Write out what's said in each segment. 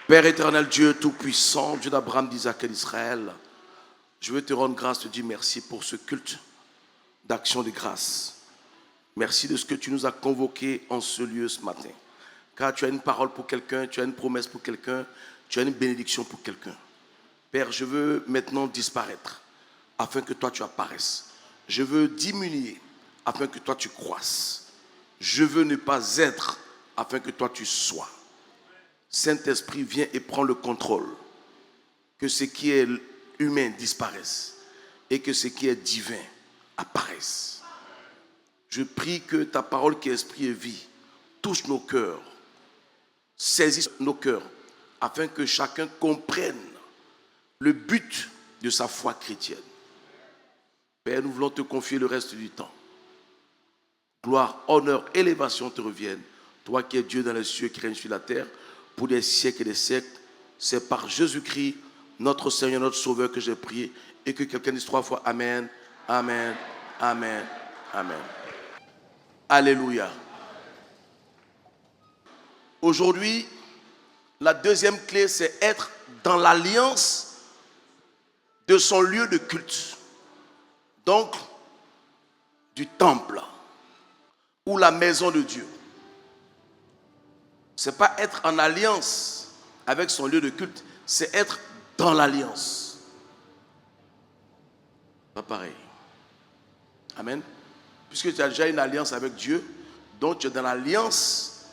Père éternel, Dieu tout-puissant, Dieu d'Abraham, d'Isaac et d'Israël, je veux te rendre grâce, te dire merci pour ce culte d'action de grâce. Merci de ce que tu nous as convoqués en ce lieu ce matin. Car tu as une parole pour quelqu'un, tu as une promesse pour quelqu'un, tu as une bénédiction pour quelqu'un. Père, je veux maintenant disparaître afin que toi tu apparaisses. Je veux diminuer afin que toi tu croisses. Je veux ne pas être afin que toi tu sois. Saint-Esprit, viens et prends le contrôle. Que ce qui est humain disparaisse et que ce qui est divin apparaisse. Je prie que ta parole qui est esprit et vie touche nos cœurs, saisisse nos cœurs, afin que chacun comprenne le but de sa foi chrétienne. Père, nous voulons te confier le reste du temps. Gloire, honneur, élévation te reviennent. Toi qui es Dieu dans les cieux, qui règne sur la terre, pour des siècles et des siècles. C'est par Jésus-Christ, notre Seigneur, notre Sauveur, que j'ai prié. Et que quelqu'un dise 3 fois Amen, Amen, Amen, Amen. Alléluia. Aujourd'hui, la deuxième clé, c'est être dans l'alliance de son lieu de culte. Donc, du temple ou la maison de Dieu. Ce n'est pas être en alliance avec son lieu de culte, c'est être dans l'alliance. Pas pareil. Amen. Puisque tu as déjà une alliance avec Dieu, donc tu es dans l'alliance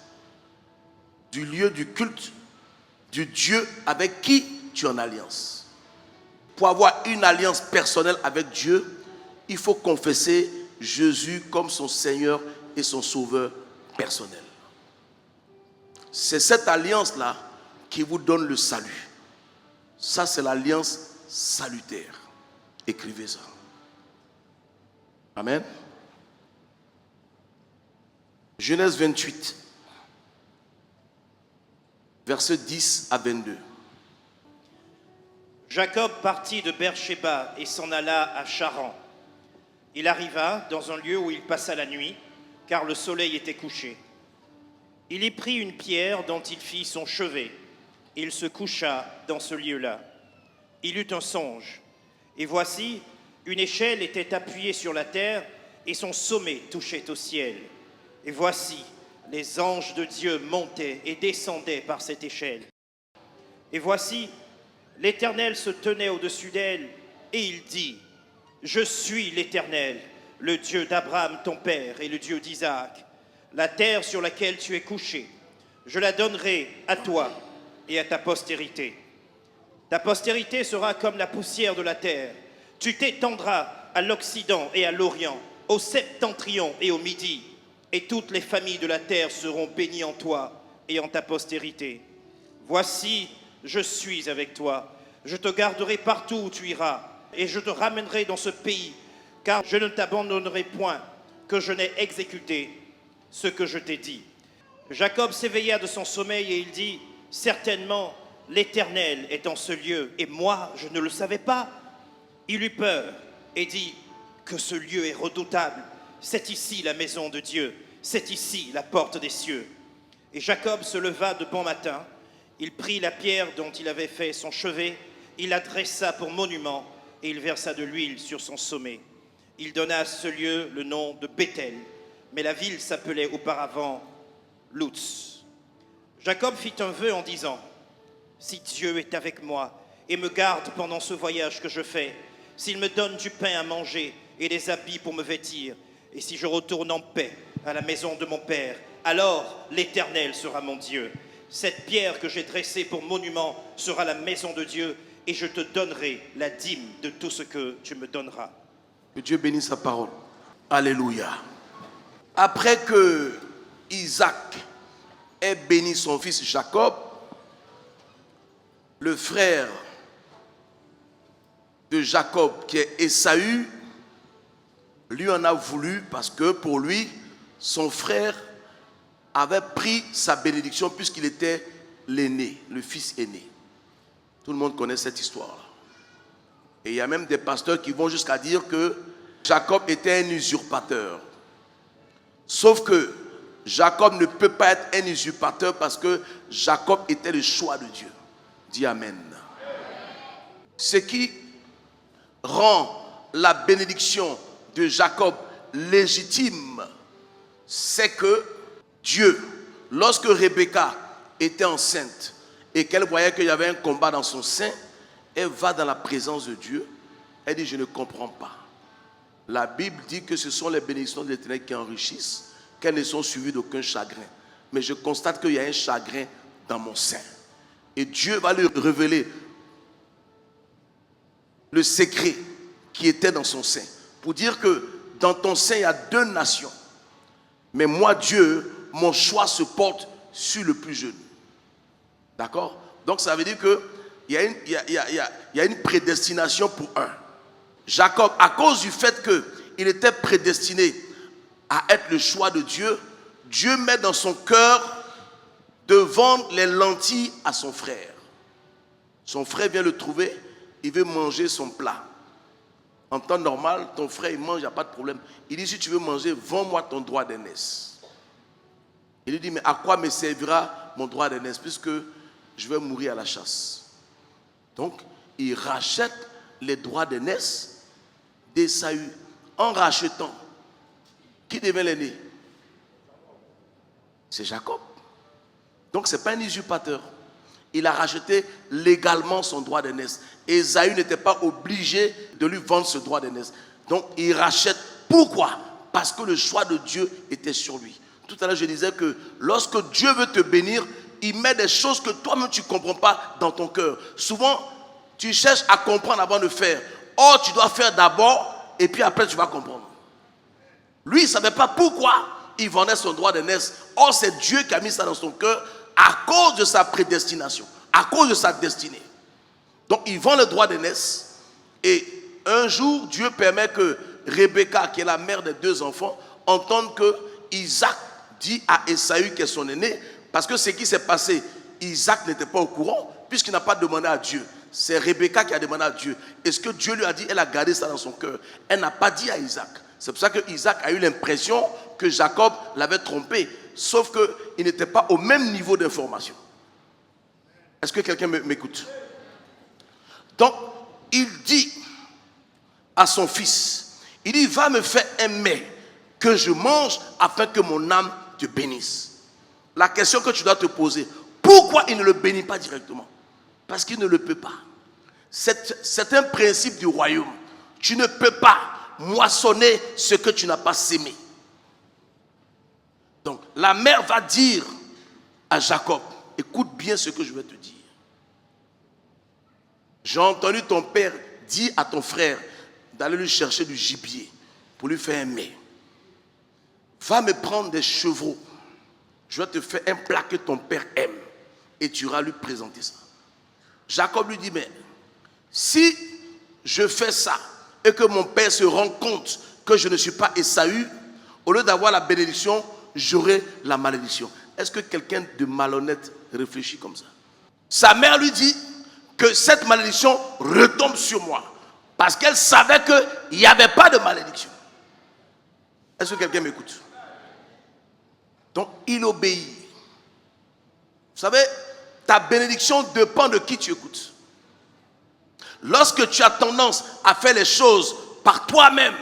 du lieu du culte, du Dieu avec qui tu es en alliance. Pour avoir une alliance personnelle avec Dieu, il faut confesser Jésus comme son Seigneur et son Sauveur personnel. C'est cette alliance-là qui vous donne le salut. Ça, c'est l'alliance salutaire. Écrivez ça. Amen. Genèse 28, versets 10 à 22. Jacob partit de Beer-Shéba et s'en alla à Charan. Il arriva dans un lieu où il passa la nuit, car le soleil était couché. Il y prit une pierre dont il fit son chevet. Il se coucha dans ce lieu-là. Il eut un songe. Et voici, une échelle était appuyée sur la terre et son sommet touchait au ciel. Et voici, les anges de Dieu montaient et descendaient par cette échelle. Et voici, l'Éternel se tenait au-dessus d'elle et il dit, « Je suis l'Éternel, le Dieu d'Abraham ton père et le Dieu d'Isaac. La terre sur laquelle tu es couché, je la donnerai à toi et à ta postérité. Ta postérité sera comme la poussière de la terre. Tu t'étendras à l'Occident et à l'Orient, au septentrion et au Midi, et toutes les familles de la terre seront bénies en toi et en ta postérité. Voici, je suis avec toi. Je te garderai partout où tu iras, et je te ramènerai dans ce pays, car je ne t'abandonnerai point, que je n'ai exécuté ce que je t'ai dit. » Jacob s'éveilla de son sommeil et il dit, « Certainement, l'Éternel est en ce lieu, et moi, je ne le savais pas. » Il eut peur et dit, « Que ce lieu est redoutable. C'est ici la maison de Dieu, c'est ici la porte des cieux. » Et Jacob se leva de bon matin, il prit la pierre dont il avait fait son chevet, il la dressa pour monument, et il versa de l'huile sur son sommet. Il donna à ce lieu le nom de Béthel, mais la ville s'appelait auparavant Luz. Jacob fit un vœu en disant, « Si Dieu est avec moi et me garde pendant ce voyage que je fais, s'il me donne du pain à manger et des habits pour me vêtir, et si je retourne en paix à la maison de mon père, alors l'Éternel sera mon Dieu. Cette pierre que j'ai dressée pour monument sera la maison de Dieu, et je te donnerai la dîme de tout ce que tu me donneras. » Que Dieu bénisse sa parole. Alléluia. Après que Isaac ait béni son fils Jacob, le frère de Jacob, qui est Ésaü, lui en a voulu parce que pour lui, son frère avait pris sa bénédiction puisqu'il était l'aîné, le fils aîné. Tout le monde connaît cette histoire. Et il y a même des pasteurs qui vont jusqu'à dire que Jacob était un usurpateur. Sauf que Jacob ne peut pas être un usurpateur parce que Jacob était le choix de Dieu. Dis Amen. Ce qui rend la bénédiction de Jacob légitime, c'est que Dieu, lorsque Rebecca était enceinte et qu'elle voyait qu'il y avait un combat dans son sein, elle va dans la présence de Dieu. Elle dit, je ne comprends pas. La Bible dit que ce sont les bénédictions de l'Éternel qui enrichissent, qu'elles ne sont suivies d'aucun chagrin. Mais je constate qu'il y a un chagrin dans mon sein. Et Dieu va lui révéler le secret qui était dans son sein. Pour dire que dans ton sein, il y a 2 nations. Mais moi, Dieu, mon choix se porte sur le plus jeune. D'accord? Donc ça veut dire qu'il y a une prédestination pour un. Jacob, à cause du fait qu'il était prédestiné à être le choix de Dieu, Dieu met dans son cœur de vendre les lentilles à son frère. Son frère vient le trouver, il veut manger son plat. En temps normal, ton frère il mange, il n'y a pas de problème. Il dit, si tu veux manger, vends-moi ton droit d'aînesse. Il lui dit, mais à quoi me servira mon droit d'aînesse puisque je vais mourir à la chasse. Donc, il rachète les droits d'aînesse d'Ésaü. En rachetant, qui devient l'aîné? C'est Jacob. Donc, ce n'est pas un usurpateur. Il a racheté légalement son droit d'aînesse. Ésaü n'était pas obligé de lui vendre ce droit d'aînesse. Donc, il rachète. Pourquoi? Parce que le choix de Dieu était sur lui. Tout à l'heure, je disais que lorsque Dieu veut te bénir, il met des choses que toi-même tu ne comprends pas dans ton cœur. Souvent, tu cherches à comprendre avant de faire. Or, tu dois faire d'abord et puis après, tu vas comprendre. Lui, il ne savait pas pourquoi il vendait son droit d'aînesse. Or, c'est Dieu qui a mis ça dans son cœur à cause de sa prédestination, à cause de sa destinée. Donc, il vend le droit d'aînesse et un jour, Dieu permet que Rebecca, qui est la mère des 2 enfants, entende que Isaac dit à Ésaü qui est son aîné, parce que ce qui s'est passé, Isaac n'était pas au courant, puisqu'il n'a pas demandé à Dieu. C'est Rebecca qui a demandé à Dieu. Et ce que Dieu lui a dit, elle a gardé ça dans son cœur. Elle n'a pas dit à Isaac. C'est pour ça que Isaac a eu l'impression que Jacob l'avait trompé. Sauf qu'il n'était pas au même niveau d'information. Est-ce que quelqu'un m'écoute? Donc, il dit à son fils, il dit, va me faire un mets que je mange afin que mon âme te bénisse. La question que tu dois te poser, pourquoi il ne le bénit pas directement? Parce qu'il ne le peut pas. C'est un principe du royaume. Tu ne peux pas moissonner ce que tu n'as pas sémé. Donc, la mère va dire à Jacob, écoute bien ce que je vais te dire. J'ai entendu ton père dire à ton frère d'aller lui chercher du gibier pour lui faire un mets. Va me prendre des chevreaux. Je vais te faire un plat que ton père aime. Et tu iras lui présenter ça. Jacob lui dit, mais si je fais ça et que mon père se rend compte que je ne suis pas Ésaü, au lieu d'avoir la bénédiction, j'aurai la malédiction. Est-ce que quelqu'un de malhonnête réfléchit comme ça? Sa mère lui dit que cette malédiction retombe sur moi. Parce qu'elle savait qu'il n'y avait pas de malédiction. Est-ce que quelqu'un m'écoute? Donc, il obéit. Vous savez, ta bénédiction dépend de qui tu écoutes. Lorsque tu as tendance à faire les choses par toi-même,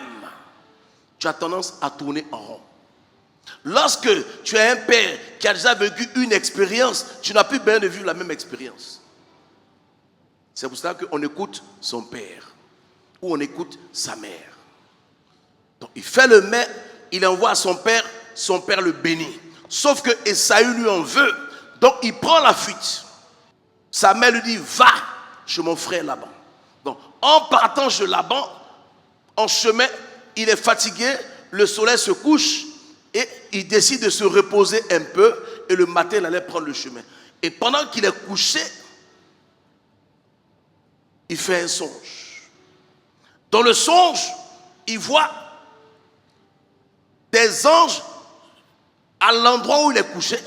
tu as tendance à tourner en rond. Lorsque tu as un père qui a déjà vécu une expérience, tu n'as plus besoin de vivre la même expérience. C'est pour ça qu'on écoute son père ou on écoute sa mère. Donc, il fait le mets, il envoie à son père le bénit. Sauf que Ésaü lui en veut. Donc il prend la fuite. Sa mère lui dit, va chez mon frère Laban. Donc en partant chez Laban, en chemin, il est fatigué, le soleil se couche et il décide de se reposer un peu et le matin il allait prendre le chemin. Et pendant qu'il est couché, il fait un songe. Dans le songe, il voit des anges à l'endroit où il est couché.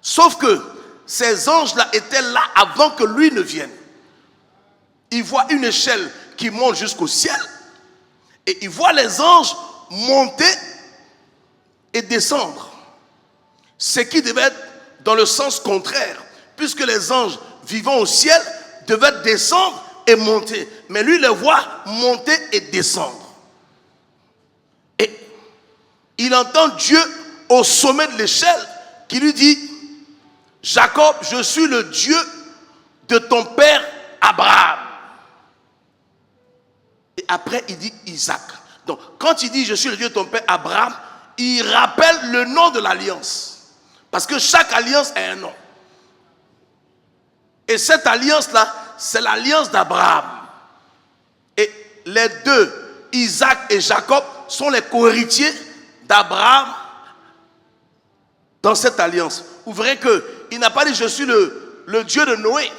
Sauf que ces anges-là étaient là avant que lui ne vienne. Il voit une échelle qui monte jusqu'au ciel. Et il voit les anges monter et descendre. Ce qui devait être dans le sens contraire. Puisque les anges vivant au ciel devaient descendre et monter. Mais lui les voit monter et descendre. Et il entend Dieu au sommet de l'échelle qui lui dit, Jacob, je suis le Dieu de ton père Abraham. Et après il dit Isaac. Donc quand il dit je suis le Dieu de ton père Abraham, il rappelle le nom de l'alliance. Parce que chaque alliance a un nom. Et cette alliance-là, c'est l'alliance d'Abraham. Et les deux, Isaac et Jacob, sont les co-héritiers d'Abraham dans cette alliance. Vous verrez qu'il n'a pas dit je suis le Dieu de Noé.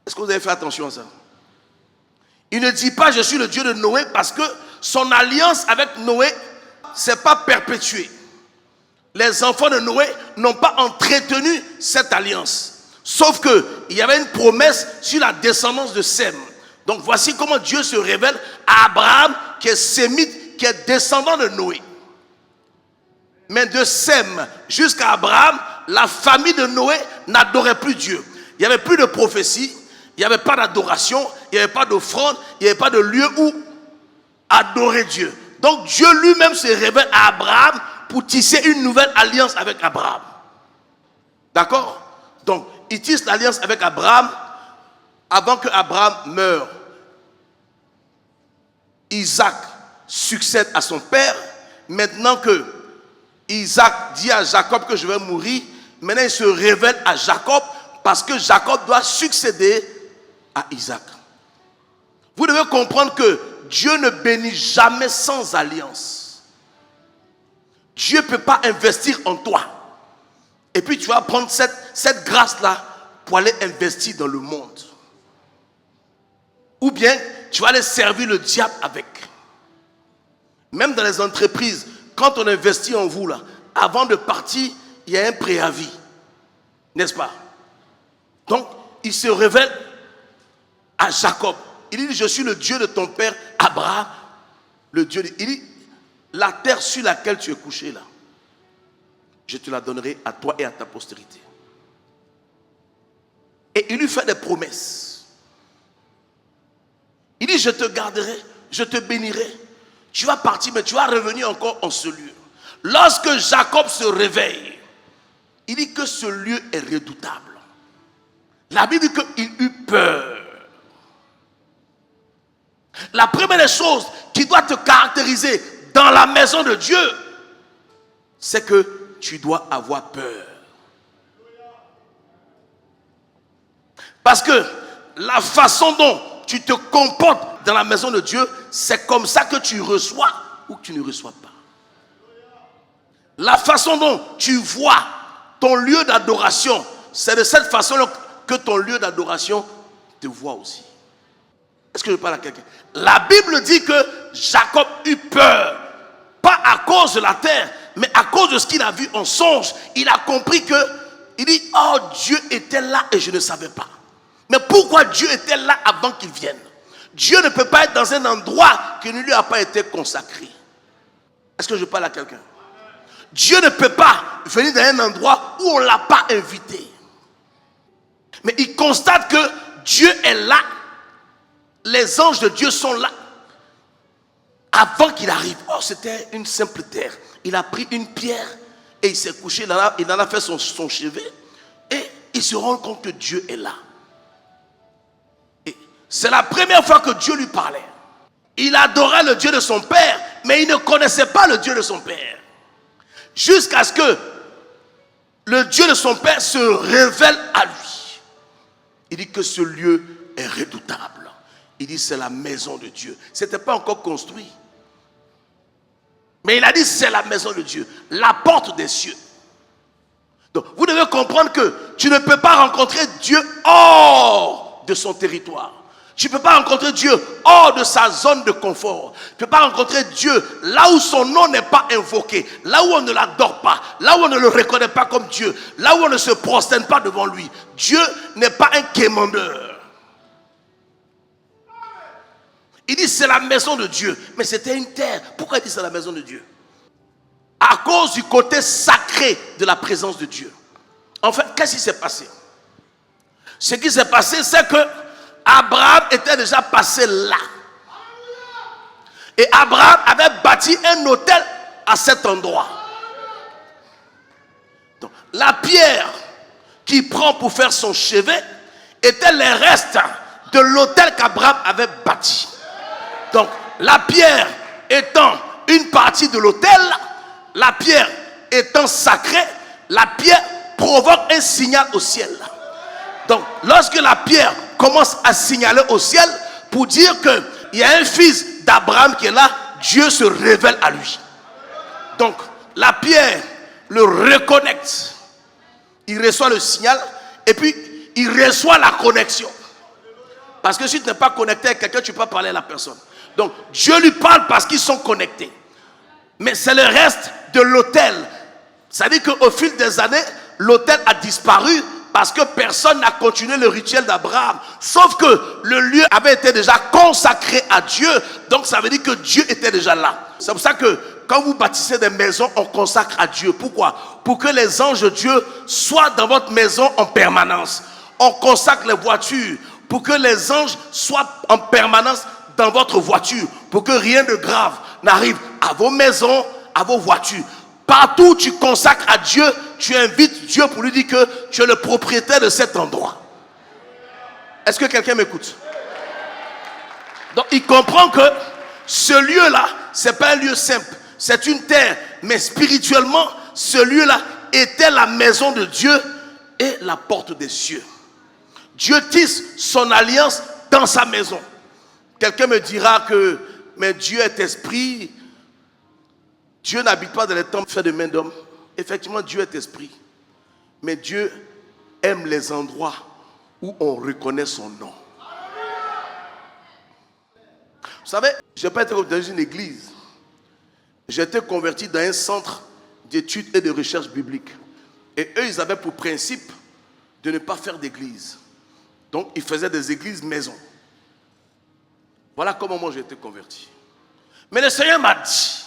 Est-ce que vous avez fait attention à ça? Il ne dit pas je suis le Dieu de Noé parce que son alliance avec Noé ne s'est pas perpétuée. Les enfants de Noé n'ont pas entretenu cette alliance. Sauf qu'il y avait une promesse sur la descendance de Sem. Donc voici comment Dieu se révèle à Abraham qui est sémite, qui est descendant de Noé. Mais de Sem jusqu'à Abraham, la famille de Noé n'adorait plus Dieu. Il n'y avait plus de prophétie, il n'y avait pas d'adoration, il n'y avait pas d'offrande, il n'y avait pas de lieu où adorer Dieu. Donc Dieu lui-même se révèle à Abraham pour tisser une nouvelle alliance avec Abraham. D'accord? Donc il tisse l'alliance avec Abraham avant que Abraham meure. Isaac succède à son père. Maintenant que Isaac dit à Jacob que je vais mourir, maintenant il se révèle à Jacob parce que Jacob doit succéder à Isaac. Vous devez comprendre que Dieu ne bénit jamais sans alliance. Dieu ne peut pas investir en toi. Et puis tu vas prendre cette grâce-là pour aller investir dans le monde. Ou bien tu vas aller servir le diable avec. Même dans les entreprises, quand on investit en vous, là, avant de partir, il y a un préavis. N'est-ce pas? Donc, il se révèle à Jacob. Il dit, je suis le Dieu de ton père Abraham. Le Dieu, il dit, la terre sur laquelle tu es couché là, je te la donnerai à toi et à ta postérité. Et il lui fait des promesses. Il dit, je te garderai, je te bénirai. Tu vas partir, mais tu vas revenir encore en ce lieu. Lorsque Jacob se réveille, il dit que ce lieu est redoutable. La Bible dit qu'il eut peur. La première des choses qui doit te caractériser dans la maison de Dieu, c'est que tu dois avoir peur. Parce que la façon dont tu te comportes dans la maison de Dieu, c'est comme ça que tu reçois ou que tu ne reçois pas. La façon dont tu vois ton lieu d'adoration, c'est de cette façon que ton lieu d'adoration te voit aussi. Est-ce que je parle à quelqu'un? La Bible dit que Jacob eut peur, pas à cause de la terre, mais à cause de ce qu'il a vu en songe. Il a compris que, il dit, oh, Dieu était là et je ne savais pas. Mais pourquoi Dieu était là avant qu'il vienne? Dieu ne peut pas être dans un endroit qui ne lui a pas été consacré. Est-ce que je parle à quelqu'un? Dieu ne peut pas venir dans un endroit où on ne l'a pas invité. Mais il constate que Dieu est là. Les anges de Dieu sont là. Avant qu'il arrive. Oh, c'était une simple terre. Il a pris une pierre et il s'est couché. Il en a fait son chevet. Et il se rend compte que Dieu est là. Et c'est la première fois que Dieu lui parlait. Il adorait le Dieu de son père, mais il ne connaissait pas le Dieu de son père. Jusqu'à ce que le Dieu de son père se révèle à lui. Il dit que ce lieu est redoutable. Il dit c'est la maison de Dieu. Ce n'était pas encore construit. Mais il a dit c'est la maison de Dieu. La porte des cieux. Donc vous devez comprendre que tu ne peux pas rencontrer Dieu hors de son territoire. Tu ne peux pas rencontrer Dieu hors de sa zone de confort. Tu ne peux pas rencontrer Dieu là où son nom n'est pas invoqué, là où on ne l'adore pas, là où on ne le reconnaît pas comme Dieu, là où on ne se prosterne pas devant lui. Dieu n'est pas un quémandeur. Il dit c'est la maison de Dieu, mais c'était une terre. Pourquoi il dit c'est la maison de Dieu? À cause du côté sacré de la présence de Dieu. En fait, qu'est-ce qui s'est passé? Ce qui s'est passé, c'est que Abraham était déjà passé là. Et Abraham avait bâti un autel à cet endroit. Donc, la pierre qu'il prend pour faire son chevet était les restes de l'autel qu'Abraham avait bâti. Donc, la pierre étant une partie de l'autel, la pierre étant sacrée, la pierre provoque un signal au ciel. Donc, lorsque la pierre commence à signaler au ciel pour dire qu'il y a un fils d'Abraham qui est là, Dieu se révèle à lui. Donc, la pierre le reconnecte. Il reçoit le signal et puis il reçoit la connexion. Parce que si tu n'es pas connecté avec quelqu'un, tu ne peux pas parler à la personne. Donc, Dieu lui parle parce qu'ils sont connectés. Mais c'est le reste de l'autel. Ça veut dire qu'au fil des années, l'autel a disparu parce que personne n'a continué le rituel d'Abraham. Sauf que le lieu avait été déjà consacré à Dieu. Donc ça veut dire que Dieu était déjà là. C'est pour ça que quand vous bâtissez des maisons, on consacre à Dieu. Pourquoi? Pour que les anges de Dieu soient dans votre maison en permanence. On consacre les voitures pour que les anges soient en permanence dans votre voiture. Pour que rien de grave n'arrive à vos maisons, à vos voitures. Partout où tu consacres à Dieu, tu invites Dieu pour lui dire que tu es le propriétaire de cet endroit. Est-ce que quelqu'un m'écoute? Donc il comprend que ce lieu-là, ce n'est pas un lieu simple. C'est une terre. Mais spirituellement, ce lieu-là était la maison de Dieu et la porte des cieux. Dieu tisse son alliance dans sa maison. Quelqu'un me dira que mais Dieu est esprit. Dieu n'habite pas dans les temples faits de main d'homme. Effectivement, Dieu est esprit. Mais Dieu aime les endroits où on reconnaît son nom. Vous savez, je n'ai pas été dans une église. J'ai été converti dans un centre d'études et de recherche biblique. Et eux, ils avaient pour principe de ne pas faire d'église. Donc, ils faisaient des églises maison. Voilà comment moi j'ai été converti. Mais le Seigneur m'a dit,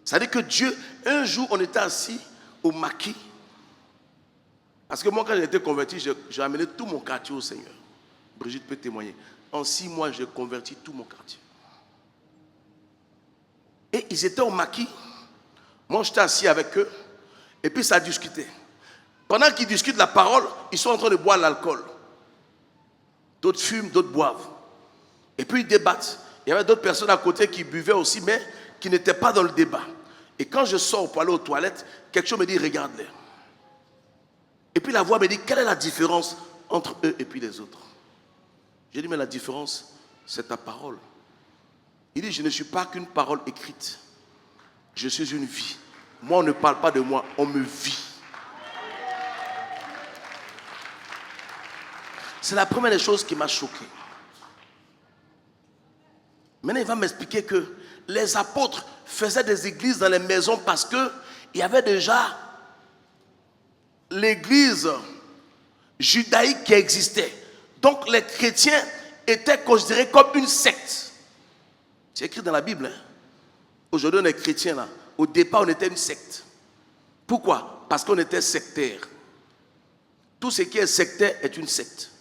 c'est-à-dire que Dieu, un jour, on était assis au maquis. Parce que moi, quand j'ai été converti, j'ai amené tout mon quartier au Seigneur. Brigitte peut témoigner. En 6 mois, j'ai converti tout mon quartier. Et ils étaient au maquis. Moi, j'étais assis avec eux. Et puis, ça discutait. Pendant qu'ils discutent la parole, ils sont en train de boire l'alcool. D'autres fument, d'autres boivent. Et puis, ils débattent. Il y avait d'autres personnes à côté qui buvaient aussi, mais qui n'étaient pas dans le débat. Et quand je sors pour aller aux toilettes, quelque chose me dit, regarde-les. Et puis la voix me dit, quelle est la différence entre eux et puis les autres? J'ai dit, mais la différence, c'est ta parole. Il dit, je ne suis pas qu'une parole écrite. Je suis une vie. Moi, on ne parle pas de moi, on me vit. C'est la première des choses qui m'a choqué. Maintenant, il va m'expliquer que les apôtres faisaient des églises dans les maisons parce qu'il y avait déjà l'église judaïque qui existait. Donc les chrétiens étaient considérés comme une secte. C'est écrit dans la Bible. Hein? Aujourd'hui, on est chrétiens là. Au départ, on était une secte. Pourquoi? Parce qu'on était sectaire. Tout ce qui est sectaire est une secte.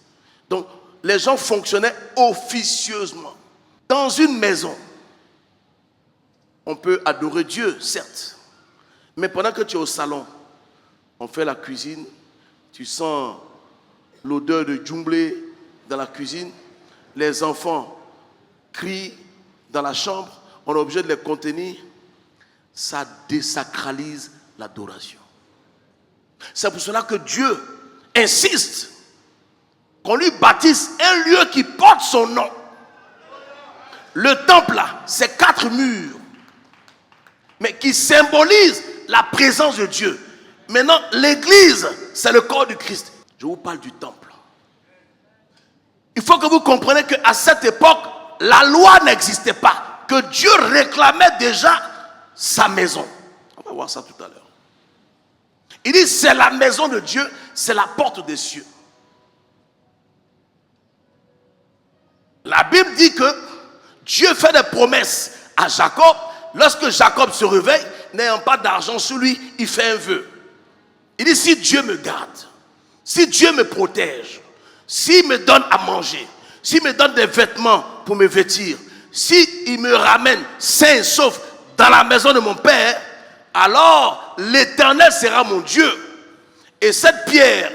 Donc, les gens fonctionnaient officieusement. Dans une maison, on peut adorer Dieu, certes. Mais pendant que tu es au salon, on fait la cuisine, tu sens l'odeur de djumblé dans la cuisine, les enfants crient dans la chambre, on est obligé de les contenir, ça désacralise l'adoration. C'est pour cela que Dieu insiste qu'on lui bâtisse un lieu qui porte son nom. Le temple là, c'est 4 murs, mais qui symbolisent la présence de Dieu. Maintenant, l'église, c'est le corps du Christ. Je vous parle du temple. Il faut que vous compreniez qu'à cette époque, la loi n'existait pas. Que Dieu réclamait déjà sa maison. On va voir ça tout à l'heure. Il dit, c'est la maison de Dieu, c'est la porte des cieux. La Bible dit que Dieu fait des promesses à Jacob. Lorsque Jacob se réveille, n'ayant pas d'argent sur lui, il fait un vœu. Il dit, si Dieu me garde, Si Dieu me protège, s'il me donne à manger, s'il me donne des vêtements pour me vêtir, s'il me ramène sain et sauf dans la maison de mon Père, alors l'Éternel sera mon Dieu. Et cette pierre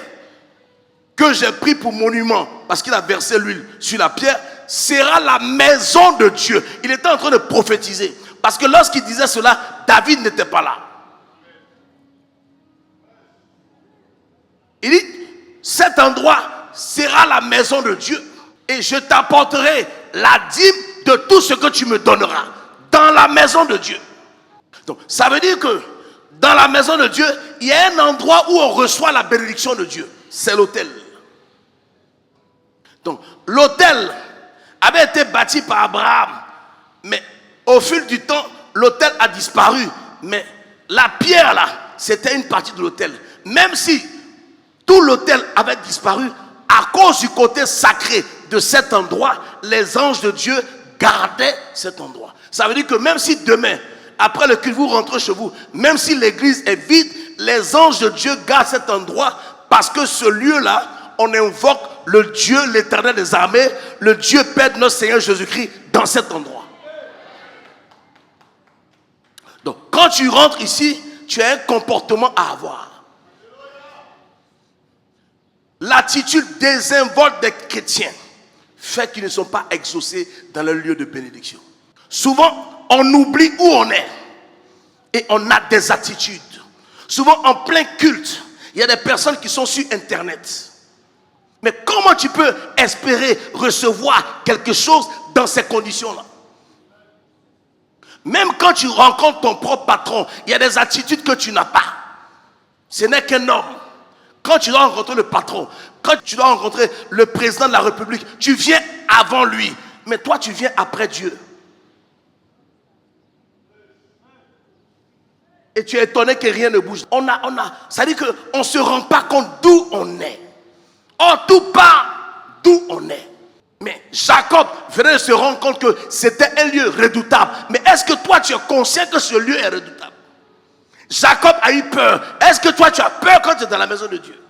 que j'ai pris pour monument, parce qu'il a versé l'huile sur la pierre, sera la maison de Dieu. Il était en train de prophétiser. Parce que lorsqu'il disait cela, David n'était pas là. Il dit, cet endroit sera la maison de Dieu. Et je t'apporterai la dîme de tout ce que tu me donneras dans la maison de Dieu. Donc, ça veut dire que dans la maison de Dieu, il y a un endroit où on reçoit la bénédiction de Dieu. C'est l'autel. Donc, l'autel avait été bâti par Abraham. Mais au fil du temps, l'autel a disparu. Mais la pierre là, c'était une partie de l'autel. Même si tout l'autel avait disparu, à cause du côté sacré de cet endroit, les anges de Dieu gardaient cet endroit. Ça veut dire que même si demain, après le culte, vous rentrez chez vous, même si l'église est vide, les anges de Dieu gardent cet endroit parce que ce lieu-là, on invoque le Dieu, l'Éternel des armées, le Dieu Père de notre Seigneur Jésus-Christ dans cet endroit. Donc, quand tu rentres ici, tu as un comportement à avoir. L'attitude désinvolte des chrétiens fait qu'ils ne sont pas exaucés dans le lieu de bénédiction. Souvent, on oublie où on est et on a des attitudes. Souvent, en plein culte, il y a des personnes qui sont sur Internet. Mais comment tu peux espérer recevoir quelque chose dans ces conditions-là? Même quand tu rencontres ton propre patron, il y a des attitudes que tu n'as pas. Ce n'est qu'un homme. Quand tu dois rencontrer le patron, quand tu dois rencontrer le président de la République, tu viens avant lui. Mais toi, tu viens après Dieu. Et tu es étonné que rien ne bouge. Ça dit qu'on ne se rend pas compte d'où on est. Or, tout part d'où on est. Mais Jacob venait de se rendre compte que c'était un lieu redoutable. Mais est-ce que toi, tu es conscient que ce lieu est redoutable? Jacob a eu peur. Est-ce que toi, tu as peur quand tu es dans la maison de Dieu?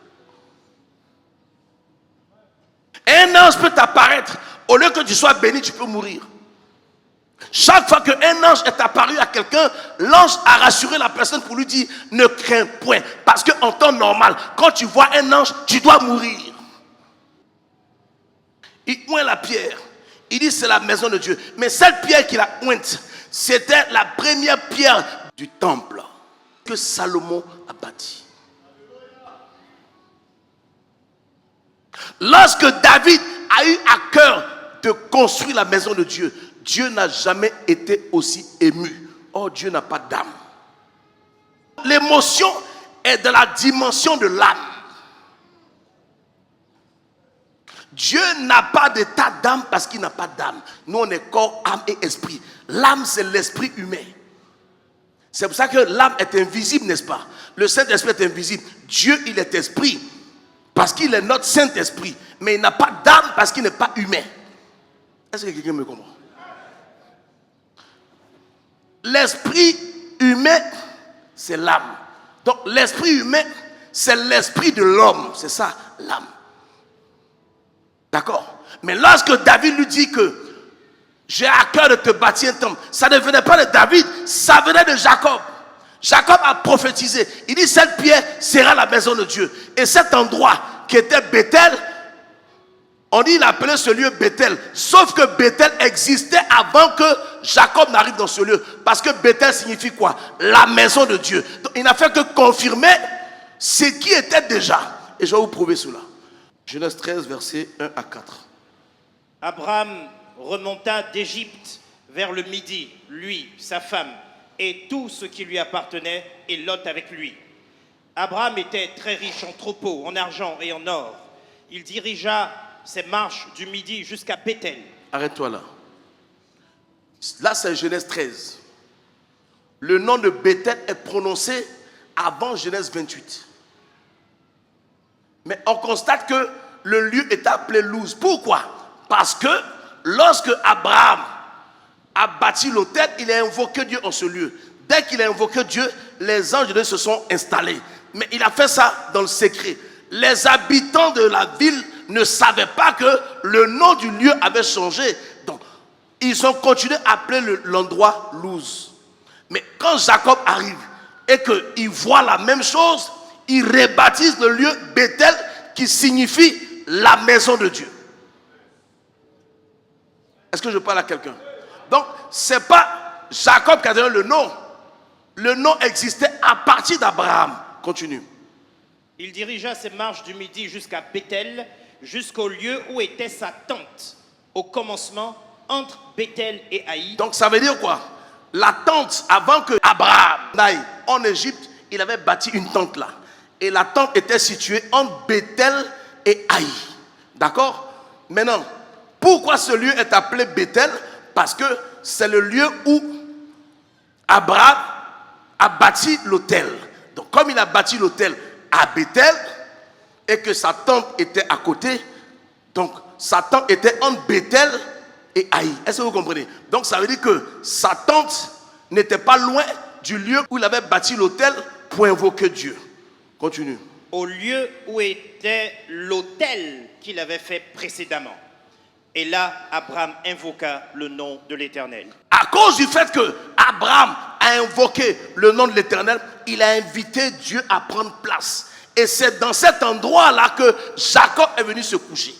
Un ange peut t'apparaître. Au lieu que tu sois béni, tu peux mourir. Chaque fois qu'un ange est apparu à quelqu'un, l'ange a rassuré la personne pour lui dire ne crains point. Parce qu'en temps normal, quand tu vois un ange, tu dois mourir. Il oint la pierre. Il dit c'est la maison de Dieu. Mais cette pierre qu'il a ointe, c'était la première pierre du temple que Salomon a bâti. Lorsque David a eu à cœur de construire la maison de Dieu, Dieu n'a jamais été aussi ému. Oh, Dieu n'a pas d'âme. L'émotion est dans la dimension de l'âme. Dieu n'a pas d'état d'âme parce qu'il n'a pas d'âme. Nous, on est corps, âme et esprit. L'âme, c'est l'esprit humain. C'est pour ça que l'âme est invisible, n'est-ce pas? Le Saint-Esprit est invisible. Dieu, il est esprit parce qu'il est notre Saint-Esprit. Mais il n'a pas d'âme parce qu'il n'est pas humain. Est-ce que quelqu'un me comprend? L'esprit humain, c'est l'âme. Donc l'esprit humain, c'est l'esprit de l'homme. C'est ça, l'âme. D'accord? Mais lorsque David lui dit que j'ai à cœur de te bâtir un temple, ça ne venait pas de David, ça venait de Jacob. Jacob a prophétisé. Il dit cette pierre sera la maison de Dieu. Et cet endroit qui était Bethel, on dit il appelait ce lieu Bethel. Sauf que Bethel existait avant que Jacob n'arrive dans ce lieu. Parce que Bethel signifie quoi? La maison de Dieu. Donc, il n'a fait que confirmer ce qui était déjà. Et je vais vous prouver cela. Genèse 13, versets 1 à 4. Abraham remonta d'Égypte vers le midi, lui, sa femme, et tout ce qui lui appartenait, et Lot avec lui. Abraham était très riche en troupeaux, en argent et en or. Il dirigea ses marches du midi jusqu'à Bethel. Arrête-toi là. Là, c'est Genèse 13. Le nom de Bethel est prononcé avant Genèse 28. Mais on constate que le lieu est appelé Luz. Pourquoi? Parce que lorsque Abraham a bâti l'autel, il a invoqué Dieu en ce lieu. Dès qu'il a invoqué Dieu, les anges de Dieu se sont installés. Mais il a fait ça dans le secret. les habitants de la ville ne savaient pas que le nom du lieu avait changé. Donc, ils ont continué à appeler l'endroit Luz. Mais quand Jacob arrive et qu'il voit la même chose, il rebaptise le lieu Bethel, qui signifie la maison de Dieu. Est-ce que je parle à quelqu'un? Donc, ce n'est pas Jacob qui a donné le nom. Le nom existait à partir d'Abraham. Continue. Il dirigea ses marches du midi jusqu'à Bethel, jusqu'au lieu où était sa tente, au commencement entre Bethel et Haï. Donc ça veut dire quoi? La tente, avant que Abraham n'aille en Égypte, il avait bâti une tente là. Et la tente était située entre Bethel et Haï. D'accord? Maintenant, pourquoi ce lieu est appelé Bethel? Parce que c'est le lieu où Abraham a bâti l'autel. Donc comme il a bâti l'autel à Bethel et que sa tente était à côté, donc sa tente était entre Bethel et Haï. Est-ce que vous comprenez? Donc ça veut dire que sa tente n'était pas loin du lieu où il avait bâti l'autel pour invoquer Dieu. Continue. Au lieu où était l'autel qu'il avait fait précédemment. Et là, Abraham invoqua le nom de l'Éternel. À cause du fait que Abraham a invoqué le nom de l'Éternel, il a invité Dieu à prendre place. Et c'est dans cet endroit-là que Jacob est venu se coucher.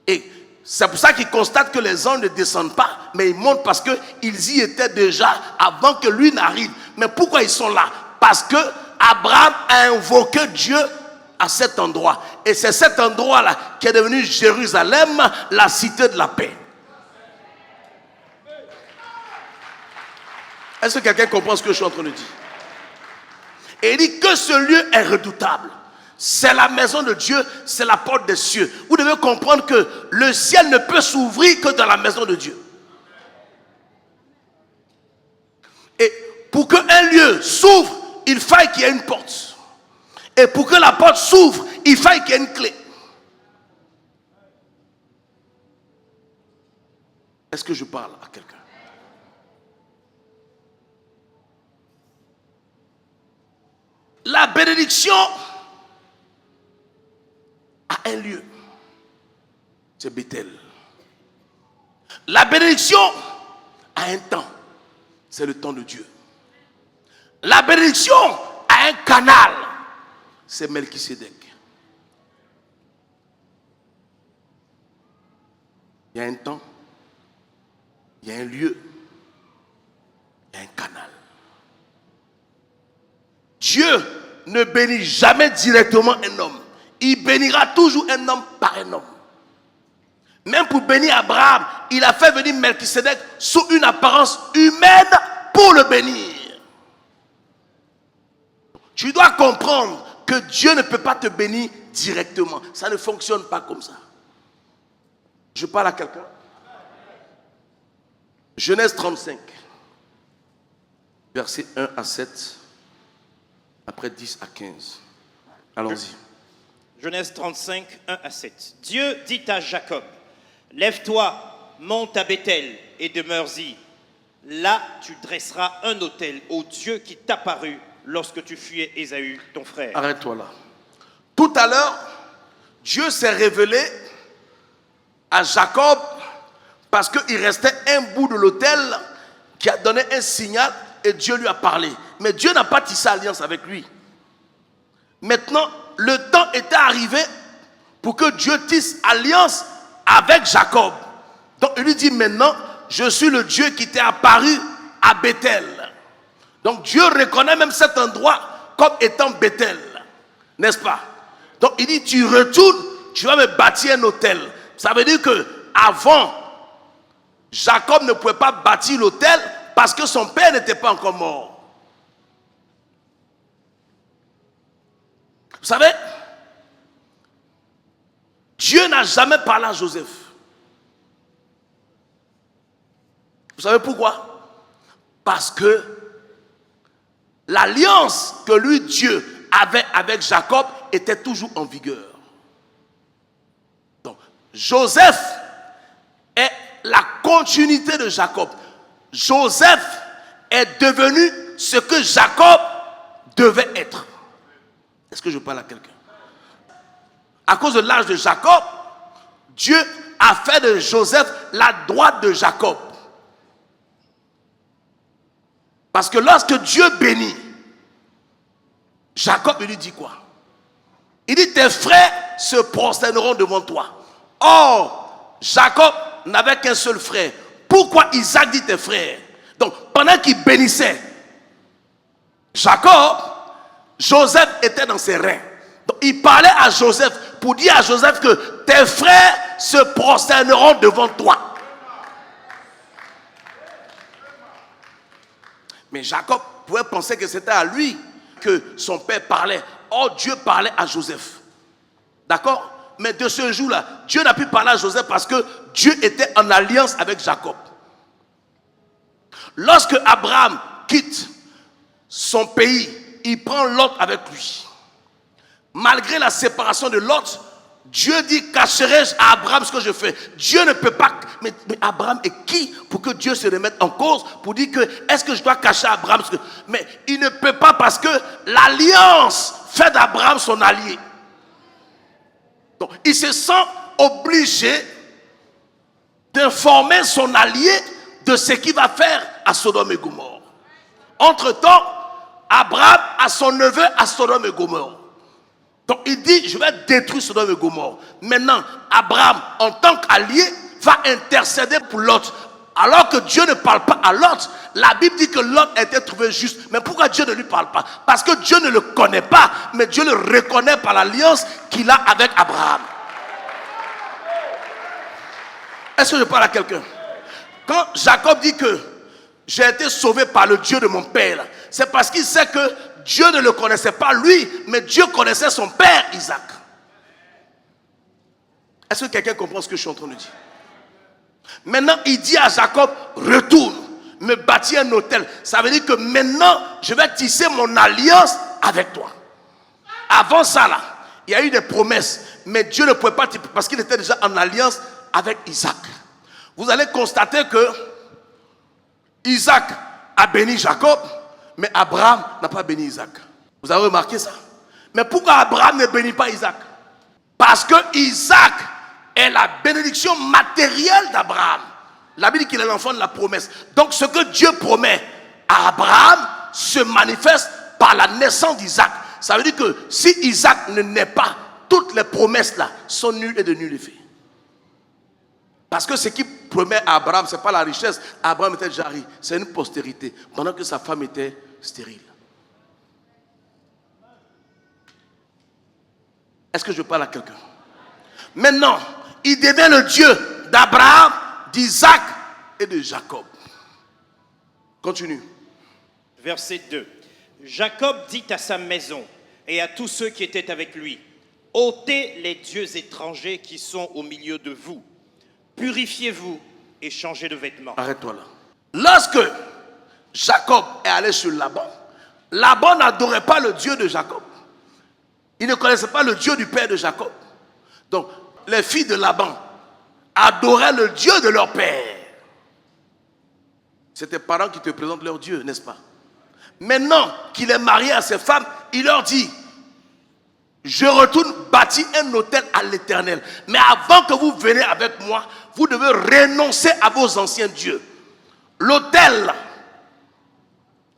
Et c'est pour ça qu'il constate que les anges ne descendent pas, mais ils montent parce qu'ils y étaient déjà avant que lui n'arrive. Mais pourquoi ils sont là? Parce que Abraham a invoqué Dieu à cet endroit. Et c'est cet endroit-là qui est devenu Jérusalem, la cité de la paix. Est-ce que quelqu'un comprend ce que je suis en train de dire? Et il dit que ce lieu est redoutable. C'est la maison de Dieu, c'est la porte des cieux. Vous devez comprendre que le ciel ne peut s'ouvrir que dans la maison de Dieu. Et pour qu'un lieu s'ouvre, il faille qu'il y ait une porte. Et pour que la porte s'ouvre, il faille qu'il y ait une clé. Est-ce que je parle à quelqu'un? La bénédiction a un lieu. C'est Bethel. La bénédiction a un temps. C'est le temps de Dieu. La bénédiction a un canal. C'est Melchisédek. Il y a un temps. Il y a un lieu. Il y a un canal. Dieu ne bénit jamais directement un homme. Il bénira toujours un homme par un homme. Même pour bénir Abraham, il a fait venir Melchisédek sous une apparence humaine pour le bénir. Tu dois comprendre que Dieu ne peut pas te bénir directement. Ça ne fonctionne pas comme ça. Je parle à quelqu'un. Genèse 35, versets 1 à 7, après 10 à 15. Allons-y. Genèse 35, 1 à 7. Dieu dit à Jacob, lève-toi, monte à Bethel et demeure-y. Là, tu dresseras un autel au Dieu qui t'apparut lorsque tu fuyais Ésaü, ton frère. Arrête-toi là. Tout à l'heure, Dieu s'est révélé à Jacob parce qu'il restait un bout de l'autel qui a donné un signal et Dieu lui a parlé. Mais Dieu n'a pas tissé alliance avec lui. Maintenant, le temps était arrivé pour que Dieu tisse alliance avec Jacob. Donc il lui dit maintenant, je suis le Dieu qui t'est apparu à Bethel. Donc Dieu reconnaît même cet endroit comme étant Bethel. N'est-ce pas? Donc il dit, tu retournes, tu vas me bâtir un autel. Ça veut dire que avant, Jacob ne pouvait pas bâtir l'autel parce que son père n'était pas encore mort. Vous savez, Dieu n'a jamais parlé à Joseph. Vous savez pourquoi? Parce que l'alliance que lui, Dieu, avait avec Jacob était toujours en vigueur. Donc, Joseph est la continuité de Jacob. Joseph est devenu ce que Jacob devait être. Est-ce que je parle à quelqu'un? à cause de l'âge de Jacob, Dieu a fait de Joseph la droite de Jacob. Parce que lorsque Dieu bénit, Jacob lui dit quoi? Il dit, tes frères se prosterneront devant toi. Or, Jacob n'avait qu'un seul frère. Pourquoi Isaac dit tes frères? Donc, pendant qu'il bénissait Jacob, Joseph était dans ses reins. Donc, il parlait à Joseph pour dire à Joseph que tes frères se prosterneront devant toi. Mais Jacob pouvait penser que c'était à lui que son père parlait. Or, Dieu parlait à Joseph. D'accord? Mais de ce jour-là, Dieu n'a pu parler à Joseph parce que Dieu était en alliance avec Jacob. Lorsque Abraham quitte son pays, il prend Lot avec lui. Malgré la séparation de Lot, Dieu dit, cacherai-je à Abraham ce que je fais? Dieu ne peut pas. Mais Abraham est qui pour que Dieu se remette en cause? Pour dire que, est-ce que je dois cacher à Abraham ce que... Mais il ne peut pas parce que l'alliance fait d'Abraham son allié. Donc, il se sent obligé d'informer son allié de ce qu'il va faire à Sodome et Gomorrhe. Entre-temps, Abraham a son neveu à Sodome et Gomorrhe. Donc il dit, je vais détruire Sodome et Gomorrhe. Maintenant, Abraham, en tant qu'allié, va intercéder pour Lot. Alors que Dieu ne parle pas à Lot, la Bible dit que Lot a été trouvé juste. Mais pourquoi Dieu ne lui parle pas? Parce que Dieu ne le connaît pas, mais Dieu le reconnaît par l'alliance qu'il a avec Abraham. Est-ce que je parle à quelqu'un? Quand Jacob dit que j'ai été sauvé par le Dieu de mon père, c'est parce qu'il sait que Dieu ne le connaissait pas lui, mais Dieu connaissait son père Isaac. Est-ce que quelqu'un comprend ce que je suis en train de dire? Maintenant, il dit à Jacob, retourne, me bâtis un autel. Ça veut dire que maintenant, je vais tisser mon alliance avec toi. Avant ça, là, il y a eu des promesses, mais Dieu ne pouvait pas, parce qu'il était déjà en alliance avec Isaac. Vous allez constater que Isaac a béni Jacob, mais Abraham n'a pas béni Isaac. Vous avez remarqué ça? Mais pourquoi Abraham ne bénit pas Isaac? Parce que Isaac est la bénédiction matérielle d'Abraham. La Bible dit qu'il est l'enfant de la promesse. Donc ce que Dieu promet à Abraham se manifeste par la naissance d'Isaac. Ça veut dire que si Isaac ne naît pas, toutes les promesses là sont nulles et de nul effet. Parce que ce qui promet à Abraham, ce n'est pas la richesse. Abraham était déjà riche, c'est une postérité. Pendant que sa femme était stérile. Est-ce que je parle à quelqu'un? Maintenant, il devient le Dieu d'Abraham, d'Isaac et de Jacob. Continue. Verset 2. Jacob dit à sa maison et à tous ceux qui étaient avec lui, ôtez les dieux étrangers qui sont au milieu de vous. Purifiez-vous et changez de vêtements. Arrête-toi là. Lorsque Jacob est allé sur Laban, Laban n'adorait pas le Dieu de Jacob. Il ne connaissait pas le Dieu du père de Jacob. Donc, les filles de Laban adoraient le Dieu de leur père. C'est tes parents qui te présentent leur Dieu, n'est-ce pas? Maintenant qu'il est marié à ses femmes, il leur dit, je retourne bâtir un autel à l'Éternel. Mais avant que vous veniez avec moi, vous devez renoncer à vos anciens dieux. L'autel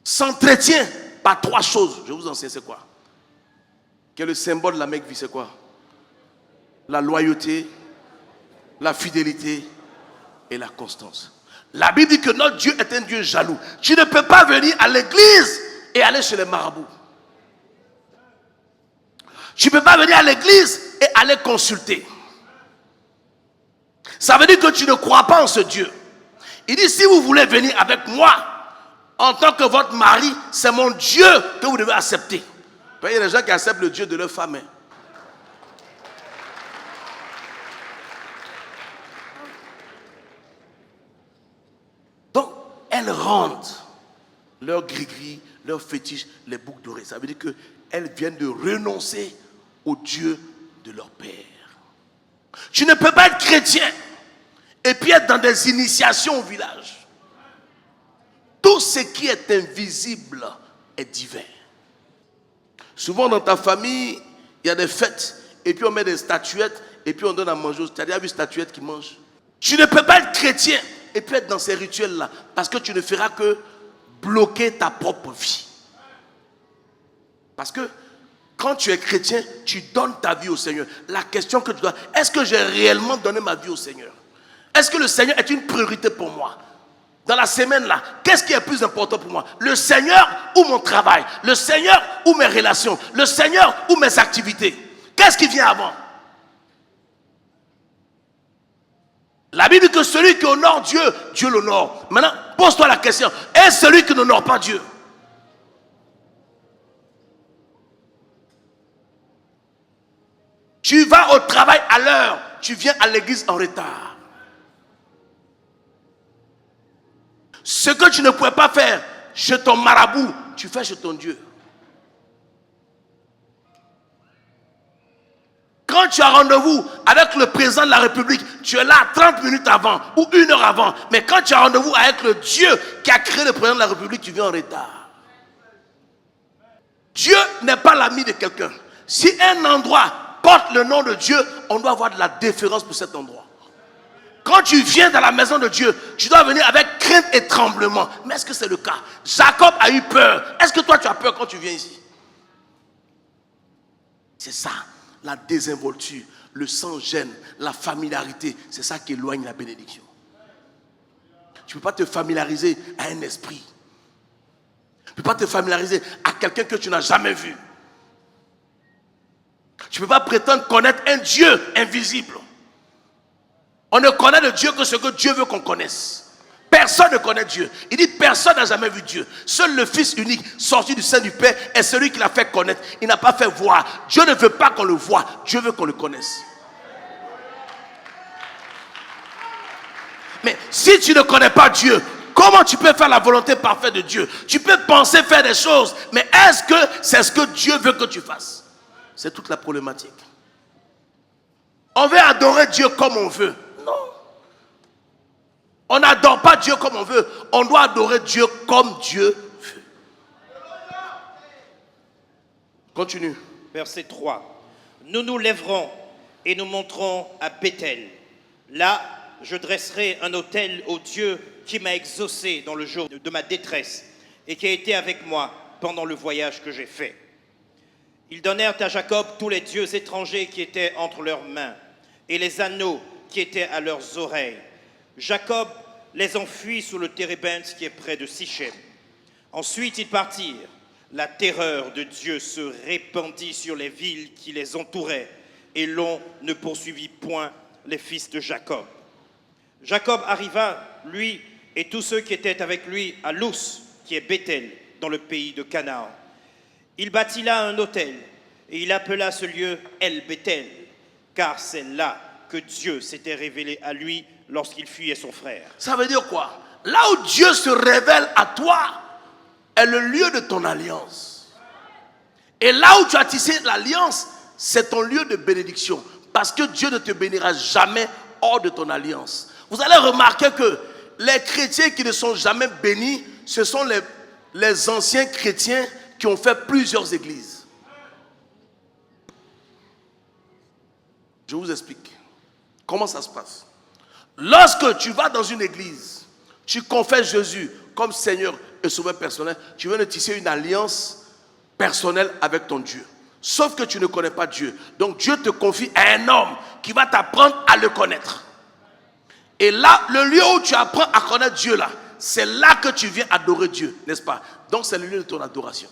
s'entretient par trois choses. Je vous enseigne, c'est quoi? Quel est le symbole de la Mecque vie, c'est quoi? La loyauté, la fidélité et la constance. La Bible dit que notre Dieu est un Dieu jaloux. Tu ne peux pas venir à l'église et aller chez les marabouts. Tu ne peux pas venir à l'église et aller consulter. Ça veut dire que tu ne crois pas en ce Dieu. Il dit, si vous voulez venir avec moi, en tant que votre mari, c'est mon Dieu que vous devez accepter. Il y a des gens qui acceptent le Dieu de leur femme. Donc, elles rendent leur gris-gris, leur fétiche, les boucles d'oreilles. Ça veut dire qu'elles viennent de renoncer au Dieu de leur père. Tu ne peux pas être chrétien et puis être dans des initiations au village. Tout ce qui est invisible est divin. Souvent dans ta famille, il y a des fêtes et puis on met des statuettes, et puis on donne à manger. Tu as déjà vu statuettes qui mangent? Tu ne peux pas être chrétien et puis être dans ces rituels-là, parce que tu ne feras que bloquer ta propre vie. Parce que quand tu es chrétien, tu donnes ta vie au Seigneur. La question que tu dois, est-ce que j'ai réellement donné ma vie au Seigneur? Est-ce que le Seigneur est une priorité pour moi? Dans la semaine là, qu'est-ce qui est plus important pour moi? Le Seigneur ou mon travail? Le Seigneur ou mes relations? Le Seigneur ou mes activités? Qu'est-ce qui vient avant? La Bible dit que celui qui honore Dieu, Dieu l'honore. Maintenant, pose-toi la question, est-ce celui qui n'honore pas Dieu? Tu vas au travail à l'heure, tu viens à l'église en retard. Ce que tu ne pouvais pas faire chez ton marabout, tu fais chez ton Dieu. Quand tu as rendez-vous avec le président de la République, tu es là 30 minutes avant ou 1 heure avant. Mais quand tu as rendez-vous avec le Dieu qui a créé le président de la République, tu viens en retard. Dieu n'est pas l'ami de quelqu'un. Si un endroit porte le nom de Dieu, on doit avoir de la déférence pour cet endroit. Quand tu viens dans la maison de Dieu, tu dois venir avec crainte et tremblement. Mais est-ce que c'est le cas? Jacob a eu peur. Est-ce que toi tu as peur quand tu viens ici? C'est ça, la désinvolture, le sans-gêne, la familiarité. C'est ça qui éloigne la bénédiction. Tu ne peux pas te familiariser à un esprit. Tu ne peux pas te familiariser à quelqu'un que tu n'as jamais vu. Tu ne peux pas prétendre connaître un Dieu invisible. On ne connaît le Dieu que ce que Dieu veut qu'on connaisse. Personne ne connaît Dieu. Il dit personne n'a jamais vu Dieu. Seul le Fils unique sorti du sein du Père est celui qui l'a fait connaître. Il n'a pas fait voir. Dieu ne veut pas qu'on le voie. Dieu veut qu'on le connaisse. Mais si tu ne connais pas Dieu, comment tu peux faire la volonté parfaite de Dieu? Tu peux penser faire des choses, mais est-ce que c'est ce que Dieu veut que tu fasses? C'est toute la problématique. On veut adorer Dieu comme on veut. Non. On n'adore pas Dieu comme on veut. On doit adorer Dieu comme Dieu veut. Continue. Verset 3. Nous nous lèverons et nous monterons à Bethel. Là, je dresserai un autel au Dieu qui m'a exaucé dans le jour de ma détresse et qui a été avec moi pendant le voyage que j'ai fait. Ils donnèrent à Jacob tous les dieux étrangers qui étaient entre leurs mains et les anneaux qui étaient à leurs oreilles. Jacob les enfuit sous le térébinthe qui est près de Sichem. Ensuite, ils partirent. La terreur de Dieu se répandit sur les villes qui les entouraient et l'on ne poursuivit point les fils de Jacob. Jacob arriva, lui et tous ceux qui étaient avec lui, à Luz, qui est Bethel, dans le pays de Canaan. Il bâtit là un autel et il appela ce lieu El Bethel, car c'est là que Dieu s'était révélé à lui lorsqu'il fuyait son frère. Ça veut dire quoi? Là où Dieu se révèle à toi est le lieu de ton alliance. Et là où tu as tissé l'alliance, c'est ton lieu de bénédiction. Parce que Dieu ne te bénira jamais hors de ton alliance. Vous allez remarquer que les chrétiens qui ne sont jamais bénis, ce sont les anciens chrétiens qui ont fait plusieurs églises. Je vous explique. Comment ça se passe? Lorsque tu vas dans une église, tu confesses Jésus comme Seigneur et Sauveur personnel, tu viens de tisser une alliance personnelle avec ton Dieu. Sauf que tu ne connais pas Dieu. Donc Dieu te confie à un homme qui va t'apprendre à le connaître. Et là, le lieu où tu apprends à connaître Dieu là, c'est là que tu viens adorer Dieu, n'est-ce pas? Donc c'est le lieu de ton adoration.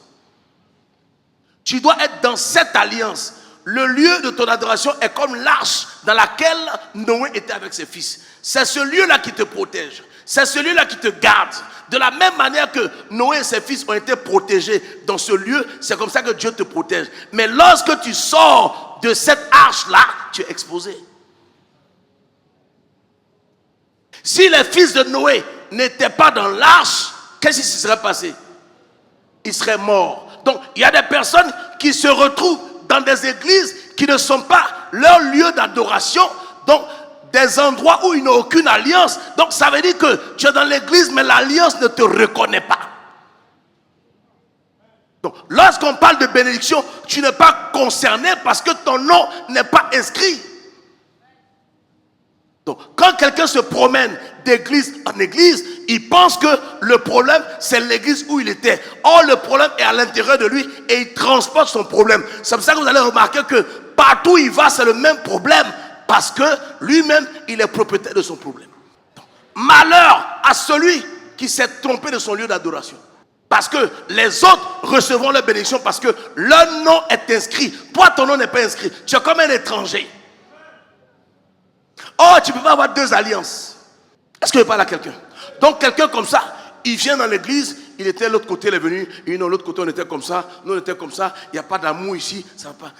Tu dois être dans cette alliance. Le lieu de ton adoration est comme l'arche dans laquelle Noé était avec ses fils. C'est ce lieu-là qui te protège. C'est ce lieu-là qui te garde. De la même manière que Noé et ses fils ont été protégés dans ce lieu, c'est comme ça que Dieu te protège. Mais lorsque tu sors de cette arche-là, tu es exposé. Si les fils de Noé n'étaient pas dans l'arche, qu'est-ce qui se serait passé? Ils seraient morts. Donc, il y a des personnes qui se retrouvent dans des églises qui ne sont pas leur lieu d'adoration, donc des endroits où ils n'ont aucune alliance. Donc ça veut dire que tu es dans l'église, mais l'alliance ne te reconnaît pas. Donc, lorsqu'on parle de bénédiction, tu n'es pas concerné parce que ton nom n'est pas inscrit. Donc, quand quelqu'un se promène d'église en église, il pense que le problème, c'est l'église où il était. Or, le problème est à l'intérieur de lui et il transporte son problème. C'est pour ça que vous allez remarquer que partout où il va, c'est le même problème. Parce que lui-même, il est propriétaire de son problème. Donc, malheur à celui qui s'est trompé de son lieu d'adoration. Parce que les autres recevront leur bénédiction parce que leur nom est inscrit. Toi, ton nom n'est pas inscrit. Tu es comme un étranger. Oh, tu ne peux pas avoir deux alliances. Est-ce que je parle à quelqu'un? Donc, quelqu'un comme ça, il vient dans l'église, il était de l'autre côté, il est venu, et de l'autre côté, on était comme ça, nous, on était comme ça, il n'y a pas d'amour ici, ça va pas.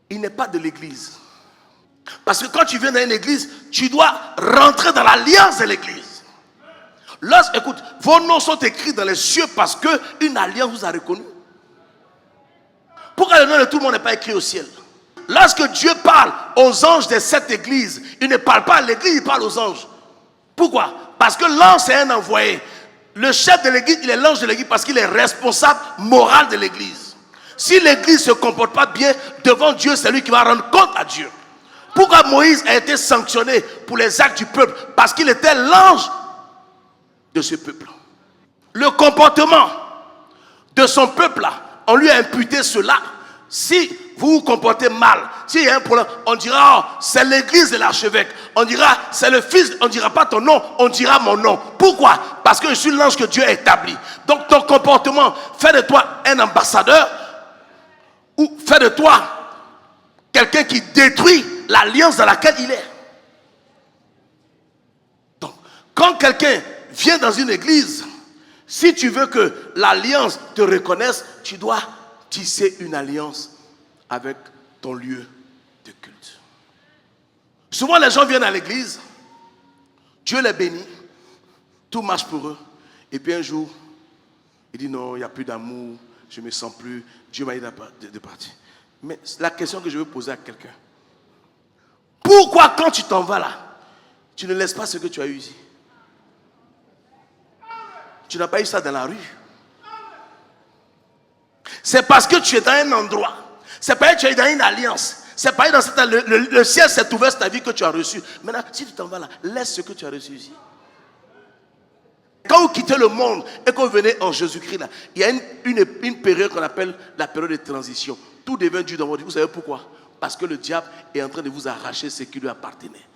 Il n'est pas de l'église. Parce que quand tu viens dans une église, tu dois rentrer dans l'alliance de l'église. Écoute, vos noms sont écrits dans les cieux parce qu'une alliance vous a reconnu. Pourquoi le nom de tout le monde n'est pas écrit au ciel? Lorsque Dieu parle aux anges de cette église, il ne parle pas à l'église, il parle aux anges. Pourquoi? Parce que l'ange c'est un envoyé. Le chef de l'église, il est l'ange de l'église parce qu'il est responsable moral de l'église. Si l'église ne se comporte pas bien devant Dieu, c'est lui qui va rendre compte à Dieu. Pourquoi Moïse a été sanctionné pour les actes du peuple? Parce qu'il était l'ange de ce peuple. Le comportement de son peuple là, on lui a imputé cela. Si vous vous comportez mal, s'il y a un problème, on dira oh, c'est l'église de l'archevêque. On dira c'est le fils, on ne dira pas ton nom, on dira mon nom. Pourquoi? Parce que je suis l'ange que Dieu a établi. Donc ton comportement fait de toi un ambassadeur ou fait de toi quelqu'un qui détruit l'alliance dans laquelle il est. Donc quand quelqu'un vient dans une église, si tu veux que l'alliance te reconnaisse, tu dois tisser une alliance avec ton lieu de culte. Souvent les gens viennent à l'église, Dieu les bénit, tout marche pour eux, et puis un jour, il dit non, il n'y a plus d'amour, je ne me sens plus, Dieu m'a dit de partir. Mais la question que je veux poser à quelqu'un, pourquoi quand tu t'en vas là, tu ne laisses pas ce que tu as eu ici? Tu n'as pas eu ça dans la rue. C'est parce que tu es dans un endroit. C'est parce que tu es dans une alliance. C'est parce que le ciel s'est ouvert sur ta vie que tu as reçu. Maintenant, si tu t'en vas là, laisse ce que tu as reçu ici. Quand vous quittez le monde et que vous venez en Jésus-Christ, là, il y a une période qu'on appelle la période de transition. Tout devient dur dans votre vie. Vous savez pourquoi? Parce que le diable est en train de vous arracher ce qui lui appartenait.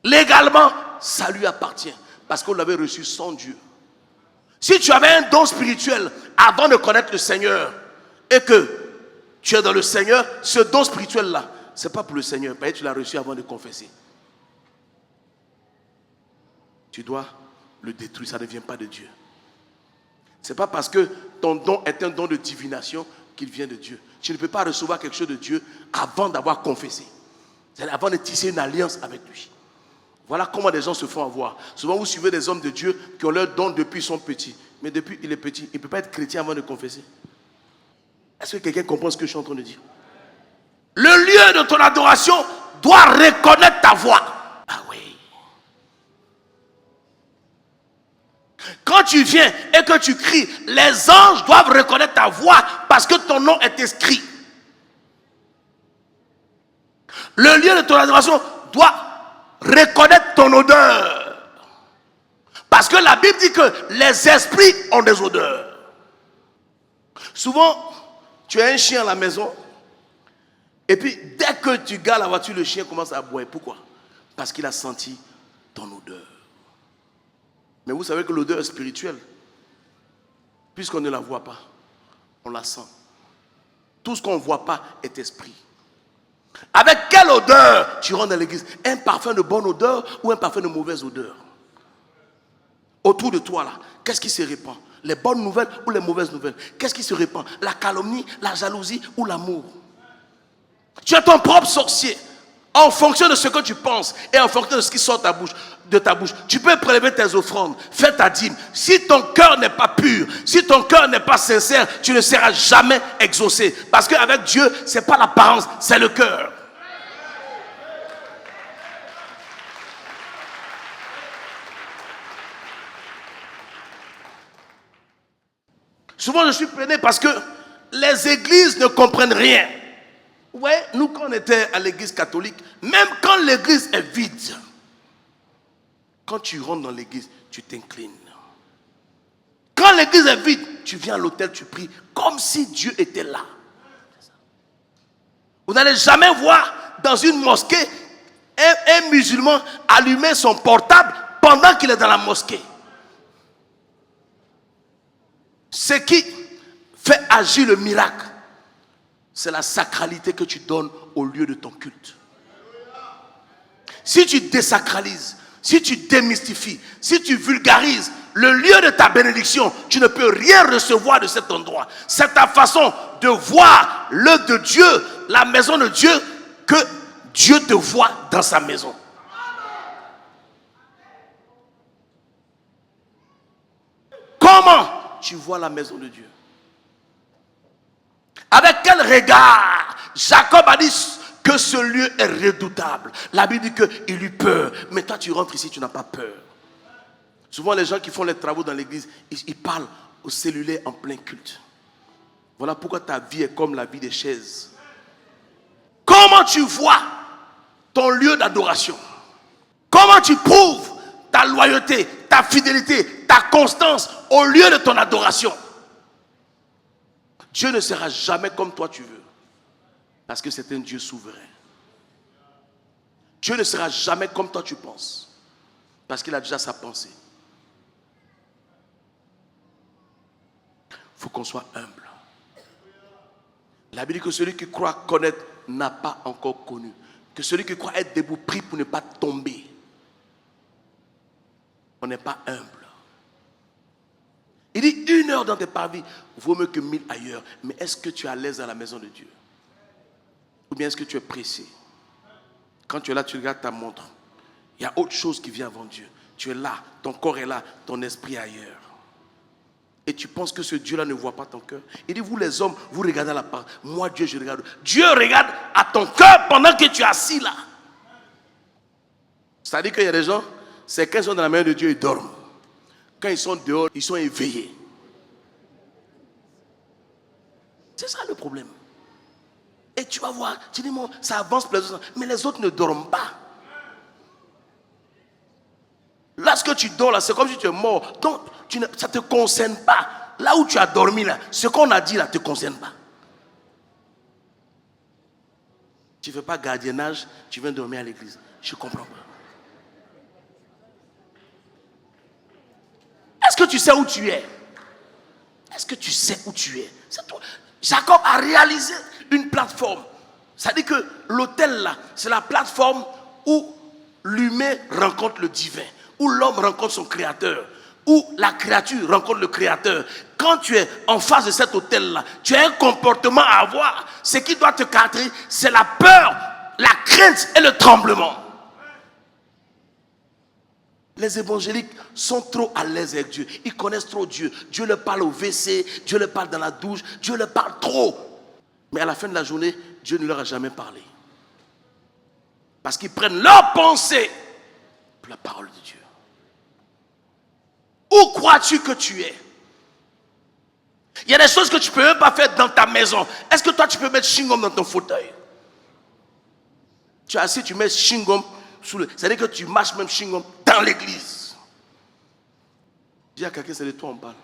Légalement, ça lui appartient. Parce qu'on l'avait reçu sans Dieu. Si tu avais un don spirituel avant de connaître le Seigneur et que tu es dans le Seigneur, ce don spirituel-là, ce n'est pas pour le Seigneur. Parce que tu l'as reçu avant de confesser. Tu dois le détruire, ça ne vient pas de Dieu. Ce n'est pas parce que ton don est un don de divination qu'il vient de Dieu. Tu ne peux pas recevoir quelque chose de Dieu avant d'avoir confessé. C'est-à-dire avant de tisser une alliance avec lui. Voilà comment des gens se font avoir. Souvent, vous suivez des hommes de Dieu qui ont leur don depuis qu'ils sont petits. Mais depuis qu'il est petit, il ne peut pas être chrétien avant de confesser. Est-ce que quelqu'un comprend ce que je suis en train de dire? Le lieu de ton adoration doit reconnaître ta voix. Ah oui. Quand tu viens et que tu cries, les anges doivent reconnaître ta voix parce que ton nom est inscrit. Le lieu de ton adoration doit reconnaître ton odeur. Parce que la Bible dit que les esprits ont des odeurs. Souvent, tu as un chien à la maison, et puis dès que tu gares la voiture, le chien commence à aboyer. Pourquoi? Parce qu'il a senti ton odeur. Mais vous savez que l'odeur est spirituelle. Puisqu'on ne la voit pas, on la sent. Tout ce qu'on ne voit pas est esprit. Avec quelle odeur tu rentres dans l'église? Un parfum de bonne odeur ou un parfum de mauvaise odeur? Autour de toi là, qu'est-ce qui se répand? Les bonnes nouvelles ou les mauvaises nouvelles? Qu'est-ce qui se répand? La calomnie, la jalousie ou l'amour? Tu es ton propre sorcier. En fonction de ce que tu penses et en fonction de ce qui sort de ta bouche, tu peux prélever tes offrandes, faire ta dîme. Si ton cœur n'est pas pur, si ton cœur n'est pas sincère, tu ne seras jamais exaucé. Parce qu'avec Dieu, ce n'est pas l'apparence, c'est le cœur. Souvent, je suis peiné parce que les églises ne comprennent rien. Ouais, nous, quand on était à l'église catholique, même quand l'église est vide, quand tu rentres dans l'église, tu t'inclines. Quand l'église est vide, tu viens à l'autel, tu pries comme si Dieu était là. Vous n'allez jamais voir dans une mosquée un musulman allumer son portable pendant qu'il est dans la mosquée. Ce qui fait agir le miracle, c'est la sacralité que tu donnes au lieu de ton culte. Si tu désacralises, si tu démystifies, si tu vulgarises le lieu de ta bénédiction, tu ne peux rien recevoir de cet endroit. C'est ta façon de voir l'œuvre de Dieu, la maison de Dieu, que Dieu te voit dans sa maison. Comment tu vois la maison de Dieu? Avec quel regard? Jacob a dit que ce lieu est redoutable. La Bible dit qu'il eut peur. Mais toi, tu rentres ici, tu n'as pas peur. Souvent, les gens qui font les travaux dans l'église, ils parlent au cellulaire en plein culte. Voilà pourquoi ta vie est comme la vie des chaises. Comment tu vois ton lieu d'adoration? Comment tu prouves ta loyauté, ta fidélité, ta constance au lieu de ton adoration? Dieu ne sera jamais comme toi tu veux. Parce que c'est un Dieu souverain. Dieu ne sera jamais comme toi tu penses. Parce qu'il a déjà sa pensée. Il faut qu'on soit humble. La Bible dit que celui qui croit connaître n'a pas encore connu. Que celui qui croit être debout prie pour ne pas tomber. On n'est pas humble. Il dit 1 heure dans tes parvis vaut mieux que 1000 ailleurs. Mais est-ce que tu es à l'aise à la maison de Dieu? Ou bien est-ce que tu es pressé? Quand tu es là, tu regardes ta montre. Il y a autre chose qui vient avant Dieu. Tu es là, ton corps est là, ton esprit est ailleurs. Et tu penses que ce Dieu-là ne voit pas ton cœur. Il dit, vous les hommes, vous regardez à la part. Moi, Dieu, je regarde. Dieu regarde à ton cœur pendant que tu es assis là. C'est-à-dire qu'il y a des gens, c'est quand ils sont dans la main de Dieu, ils dorment. Quand ils sont dehors, ils sont éveillés. C'est ça le problème. Et tu vas voir, tu dis, ça avance plaisamment, mais les autres ne dorment pas. Lorsque tu dors là, c'est comme si tu es mort. Donc, ça ne te concerne pas. Là où tu as dormi là, ce qu'on a dit là ne te concerne pas. Tu ne fais pas gardiennage, tu viens dormir à l'église. Je ne comprends pas. Est-ce que tu sais où tu es? Est-ce que tu sais où tu es? C'est toi. Jacob a réalisé une plateforme. Ça dit que l'autel là, c'est la plateforme où l'humain rencontre le divin, où l'homme rencontre son créateur, où la créature rencontre le créateur. Quand tu es en face de cet autel là, tu as un comportement à avoir. Ce qui doit te caractériser, c'est la peur, la crainte et le tremblement. Les évangéliques sont trop à l'aise avec Dieu. Ils connaissent trop Dieu. Dieu leur parle au WC, Dieu leur parle dans la douche, Dieu leur parle trop. Mais à la fin de la journée, Dieu ne leur a jamais parlé. Parce qu'ils prennent leur pensée pour la parole de Dieu. Où crois-tu que tu es? Il y a des choses que tu ne peux même pas faire dans ta maison. Est-ce que toi tu peux mettre chewing-gum dans ton fauteuil? Tu es assis, tu mets chewing-gum sous le... C'est-à-dire que tu marches même chewing-gum dans l'église. Dis à quelqu'un, c'est de toi on parle.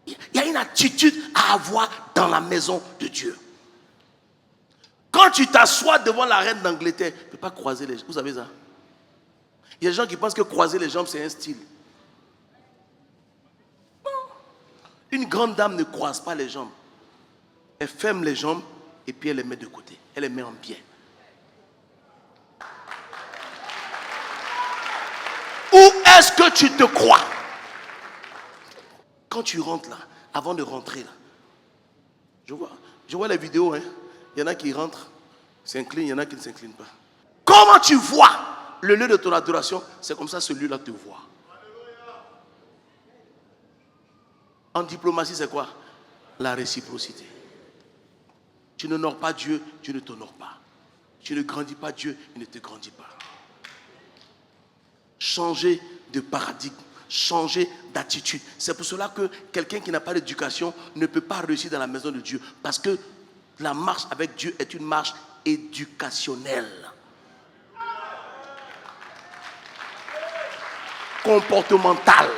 Il y a une attitude à avoir dans la maison de Dieu. Quand tu t'assois devant la reine d'Angleterre, tu ne peux pas croiser les jambes. Vous savez ça? Il y a des gens qui pensent que croiser les jambes, c'est un style. Non. Une grande dame ne croise pas les jambes. Elle ferme les jambes et puis elle les met de côté. Elle les met en biais. Où est-ce que tu te crois? Quand tu rentres là, avant de rentrer là, je vois les vidéos, hein. Il y en a qui rentrent, s'inclinent, il y en a qui ne s'inclinent pas. Comment tu vois le lieu de ton adoration? C'est comme ça celui-là te voit. En diplomatie, c'est quoi? La réciprocité. Tu n'honores pas Dieu, Dieu ne t'honore pas. Tu ne grandis pas Dieu, il ne te grandit pas. Changer de paradigme changer d'attitude. C'est pour cela que quelqu'un qui n'a pas d'éducation ne peut pas réussir dans la maison de Dieu. Parce que la marche avec Dieu est une marche éducationnelle. Comportementale.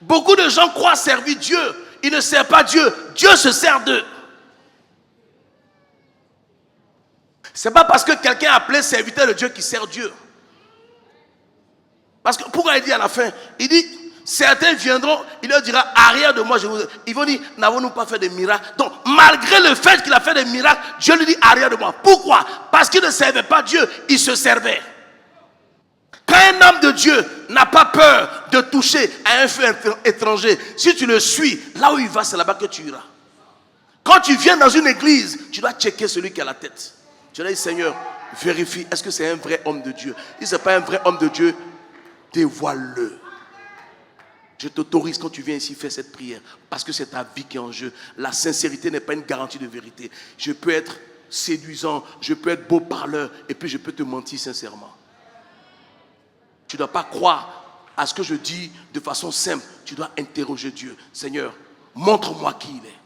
Beaucoup de gens croient servir Dieu. Ils ne servent pas Dieu. Dieu se sert d'eux. Ce n'est pas parce que quelqu'un a appelé serviteur de Dieu qui sert Dieu. Parce que pourquoi il dit à la fin, il dit, certains viendront, il leur dira, arrière de moi, je vous... Ils vont dire, n'avons-nous pas fait des miracles? Donc, malgré le fait qu'il a fait des miracles, Dieu lui dit, arrière de moi. Pourquoi? Parce qu'il ne servait pas Dieu, il se servait. Quand un homme de Dieu n'a pas peur de toucher à un feu étranger, si tu le suis, là où il va, c'est là-bas que tu iras. Quand tu viens dans une église, tu dois checker celui qui a la tête. Tu dois dire, Seigneur, vérifie, est-ce que c'est un vrai homme de Dieu? Si ce n'est pas un vrai homme de Dieu, dévoile-le. Je t'autorise quand tu viens ici faire cette prière, parce que c'est ta vie qui est en jeu. La sincérité n'est pas une garantie de vérité. Je peux être séduisant, je peux être beau parleur, et puis je peux te mentir sincèrement. Tu ne dois pas croire à ce que je dis de façon simple. Tu dois interroger Dieu. Seigneur, montre-moi qui il est.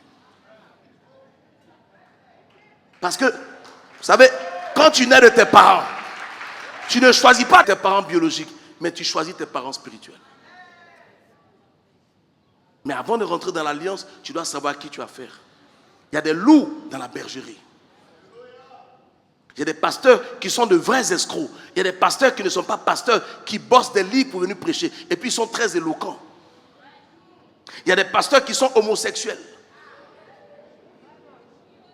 Parce que, vous savez, quand tu nais de tes parents, tu ne choisis pas tes parents biologiques, mais tu choisis tes parents spirituels. Mais avant de rentrer dans l'alliance, tu dois savoir qui tu as affaire. Il y a des loups dans la bergerie. Il y a des pasteurs qui sont de vrais escrocs. Il y a des pasteurs qui ne sont pas pasteurs, qui bossent des livres pour venir prêcher. Et puis ils sont très éloquents. Il y a des pasteurs qui sont homosexuels.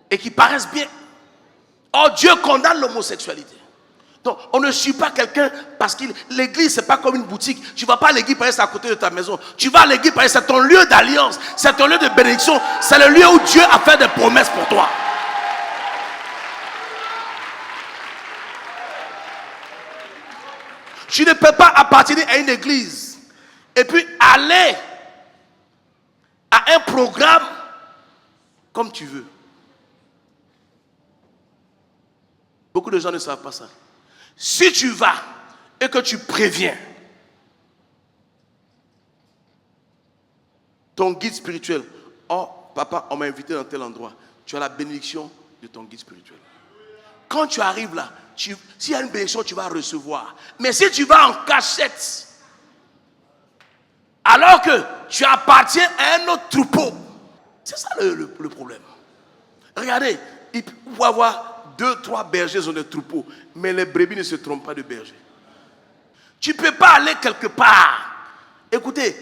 Et qui paraissent bien. Or, Dieu condamne l'homosexualité. Donc, on ne suit pas quelqu'un parce que l'église, c'est pas comme une boutique. Tu ne vas pas à l'église parce que c'est à côté de ta maison. Tu vas à l'église parce que c'est ton lieu d'alliance. C'est ton lieu de bénédiction. C'est le lieu où Dieu a fait des promesses pour toi. Tu ne peux pas appartenir à une église et puis aller à un programme comme tu veux. Beaucoup de gens ne savent pas ça. Si tu vas et que tu préviens ton guide spirituel, oh papa, on m'a invité dans tel endroit, tu as la bénédiction de ton guide spirituel. Quand tu arrives là, s'il y a une bénédiction, tu vas recevoir. Mais si tu vas en cachette, alors que tu appartiens à un autre troupeau, c'est ça le problème. Regardez, il peut avoir 2, 3 bergers dans le troupeau, mais les brebis ne se trompent pas de berger. Tu ne peux pas aller quelque part. Écoutez,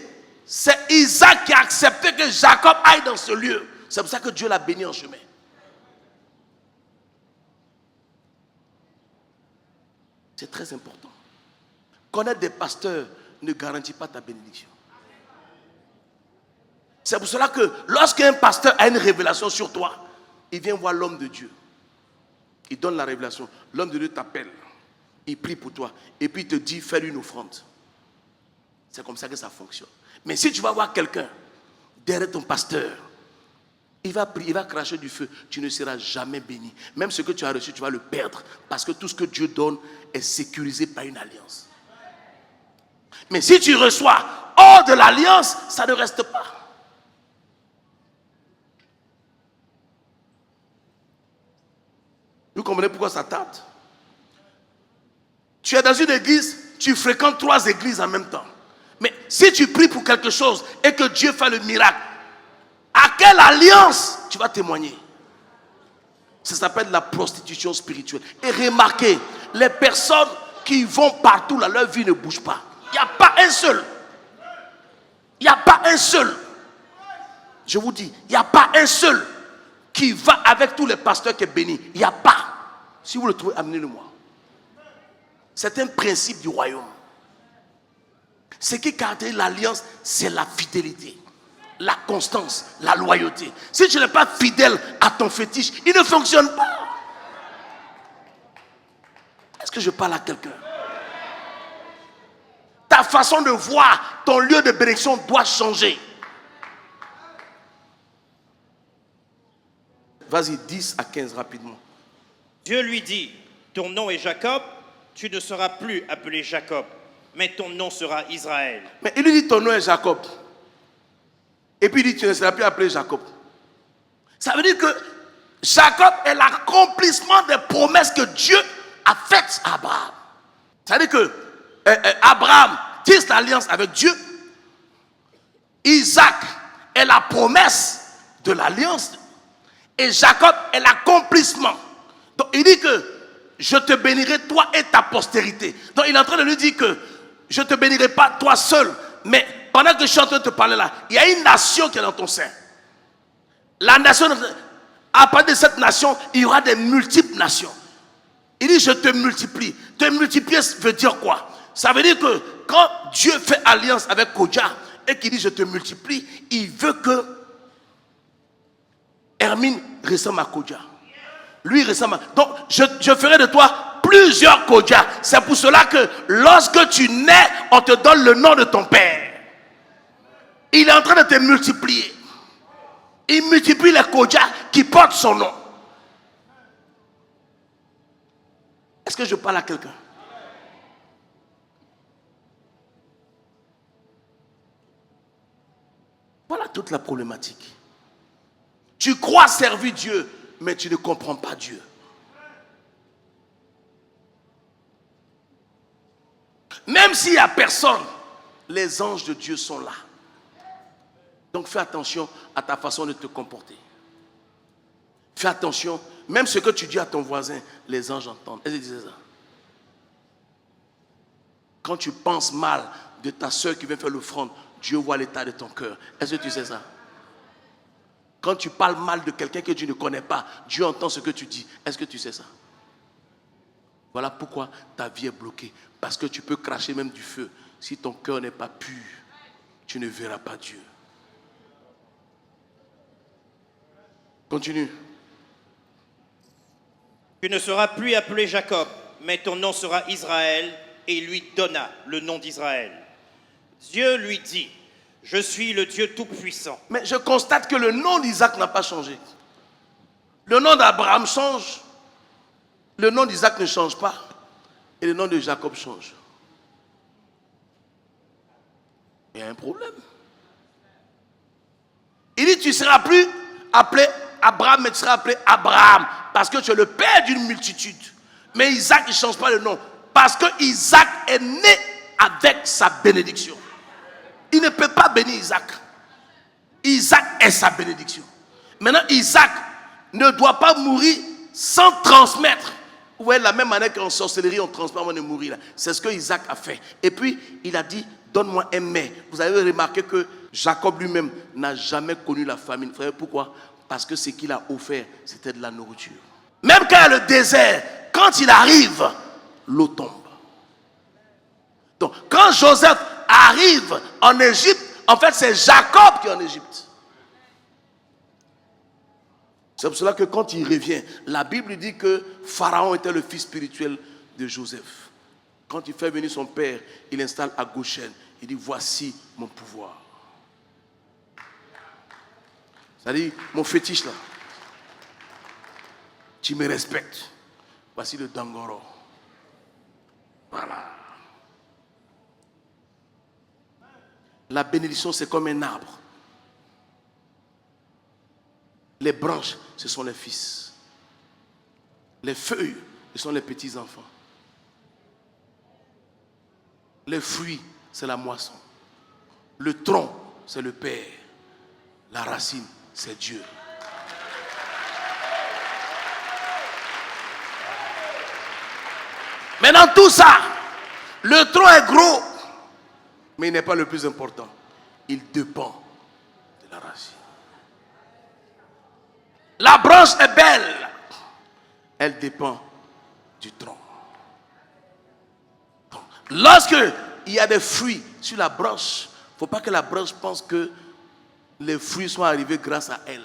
c'est Isaac qui a accepté que Jacob aille dans ce lieu. C'est pour ça que Dieu l'a béni en chemin. C'est très important. Connaître des pasteurs ne garantit pas ta bénédiction. C'est pour cela que lorsqu'un pasteur a une révélation sur toi, il vient voir l'homme de Dieu. Il donne la révélation. L'homme de Dieu t'appelle. Il prie pour toi. Et puis il te dit, fais une offrande. C'est comme ça que ça fonctionne. Mais si tu vas voir quelqu'un derrière ton pasteur, il va prier, il va cracher du feu. Tu ne seras jamais béni. Même ce que tu as reçu, tu vas le perdre. Parce que tout ce que Dieu donne est sécurisé par une alliance. Mais si tu reçois hors de l'alliance, ça ne reste pas. Vous comprenez pourquoi ça tarde? Tu es dans une église, tu fréquentes 3 églises en même temps. Mais si tu pries pour quelque chose et que Dieu fait le miracle, à quelle alliance tu vas témoigner? Ça s'appelle la prostitution spirituelle. Et remarquez, les personnes qui vont partout là, leur vie ne bouge pas. Il n'y a pas un seul. Il n'y a pas un seul. Je vous dis, il n'y a pas un seul qui va avec tous les pasteurs qui est béni. Il n'y a pas. Si vous le trouvez, amenez-le-moi. C'est un principe du royaume. Ce qui caractérise l'alliance, c'est la fidélité, la constance, la loyauté. Si tu n'es pas fidèle à ton fétiche, il ne fonctionne pas. Est-ce que je parle à quelqu'un? Ta façon de voir ton lieu de bénédiction doit changer. Vas-y, 10 à 15 rapidement. Dieu lui dit, ton nom est Jacob, tu ne seras plus appelé Jacob, mais ton nom sera Israël. Mais il lui dit ton nom est Jacob. Et puis il dit tu ne seras plus appelé Jacob. Ça veut dire que Jacob est l'accomplissement des promesses que Dieu a faites à Abraham. Ça veut dire que Abraham tisse l'alliance avec Dieu. Isaac est la promesse de l'alliance. Et Jacob est l'accomplissement. Donc il dit que je te bénirai toi et ta postérité. Donc il est en train de lui dire que je ne te bénirai pas toi seul. Mais pendant que je suis en train de te parler là, il y a une nation qui est dans ton sein. La nation, à partir de cette nation, il y aura des multiples nations. Il dit je te multiplie. Te multiplier veut dire quoi? Ça veut dire que quand Dieu fait alliance avec Kodja et qu'il dit je te multiplie, il veut que Hermine ressemble à Kodja. Lui ressemble à... Donc je ferai de toi plusieurs Kodja. C'est pour cela que lorsque tu nais, on te donne le nom de ton père. Il est en train de te multiplier. Il multiplie les Kodja qui portent son nom. Est-ce que je parle à quelqu'un? Voilà toute la problématique. Tu crois servir Dieu, mais tu ne comprends pas Dieu. Même s'il n'y a personne, les anges de Dieu sont là. Donc fais attention à ta façon de te comporter. Fais attention, même ce que tu dis à ton voisin, les anges entendent. Est-ce que tu disais ça? Quand tu penses mal de ta soeur qui vient faire l'offrande, Dieu voit l'état de ton cœur. Est-ce que tu sais ça? Quand tu parles mal de quelqu'un que tu ne connais pas, Dieu entend ce que tu dis. Est-ce que tu sais ça? Voilà pourquoi ta vie est bloquée. Parce que tu peux cracher même du feu. Si ton cœur n'est pas pur, tu ne verras pas Dieu. Continue. Tu ne seras plus appelé Jacob, mais ton nom sera Israël, et il lui donna le nom d'Israël. Dieu lui dit, je suis le Dieu Tout-Puissant. Mais je constate que le nom d'Isaac n'a pas changé. Le nom d'Abraham change. Le nom d'Isaac ne change pas. Et le nom de Jacob change. Il y a un problème. Il dit, tu ne seras plus appelé Abraham, mais tu seras appelé Abraham. Parce que tu es le père d'une multitude. Mais Isaac, il ne change pas le nom. Parce que Isaac est né avec sa bénédiction. Il ne peut pas bénir Isaac. Isaac est sa bénédiction. Maintenant, Isaac ne doit pas mourir sans transmettre. Vous voyez, la même manière qu'en sorcellerie, on transmet avant de mourir. C'est ce que Isaac a fait. Et puis, il a dit, donne-moi un mets. Vous avez remarqué que Jacob lui-même n'a jamais connu la famine. Vous savez pourquoi? Parce que ce qu'il a offert, c'était de la nourriture. Même quand il y a le désert, quand il arrive, l'eau tombe. Donc, quand Joseph arrive en Égypte, en fait, c'est Jacob qui est en Égypte. C'est pour cela que quand il revient, la Bible dit que Pharaon était le fils spirituel de Joseph. Quand il fait venir son père, il l'installe à Goshen. Il dit, voici mon pouvoir. C'est-à-dire, mon fétiche là, tu me respectes. Voici le Dangoro. Voilà. La bénédiction, c'est comme un arbre. Les branches, ce sont les fils. Les feuilles, ce sont les petits-enfants. Les fruits, c'est la moisson. Le tronc, c'est le Père. La racine, c'est Dieu. Mais dans tout ça, le tronc est gros, mais il n'est pas le plus important. Il dépend de la racine. La branche est belle, elle dépend du tronc. Donc, lorsque il y a des fruits sur la branche, il ne faut pas que la branche pense que les fruits sont arrivés grâce à elle. Il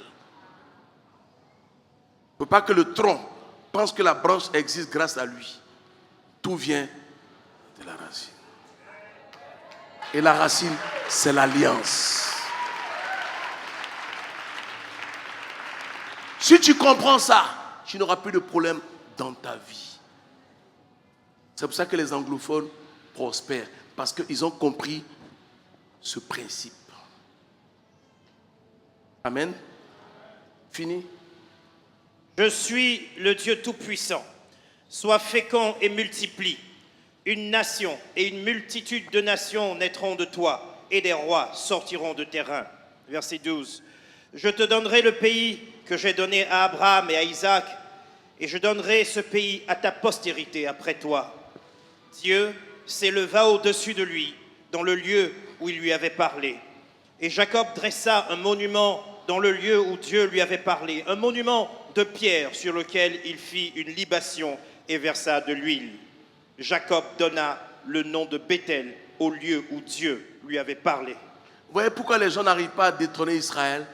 ne faut pas que le tronc pense que la branche existe grâce à lui. Tout vient de la racine. Et la racine, c'est l'alliance. Si tu comprends ça, tu n'auras plus de problème dans ta vie. C'est pour ça que les anglophones prospèrent. Parce qu'ils ont compris ce principe. Amen. Fini. Je suis le Dieu Tout-Puissant. Sois fécond et multiplie. Une nation et une multitude de nations naîtront de toi, et des rois sortiront de tes reins. Verset 12. Je te donnerai le pays que j'ai donné à Abraham et à Isaac, et je donnerai ce pays à ta postérité après toi. Dieu s'éleva au-dessus de lui, dans le lieu où il lui avait parlé. Et Jacob dressa un monument dans le lieu où Dieu lui avait parlé, un monument de pierre sur lequel il fit une libation et versa de l'huile. Jacob donna le nom de Béthel au lieu où Dieu lui avait parlé. Vous voyez pourquoi les gens n'arrivent pas à détrôner Israël?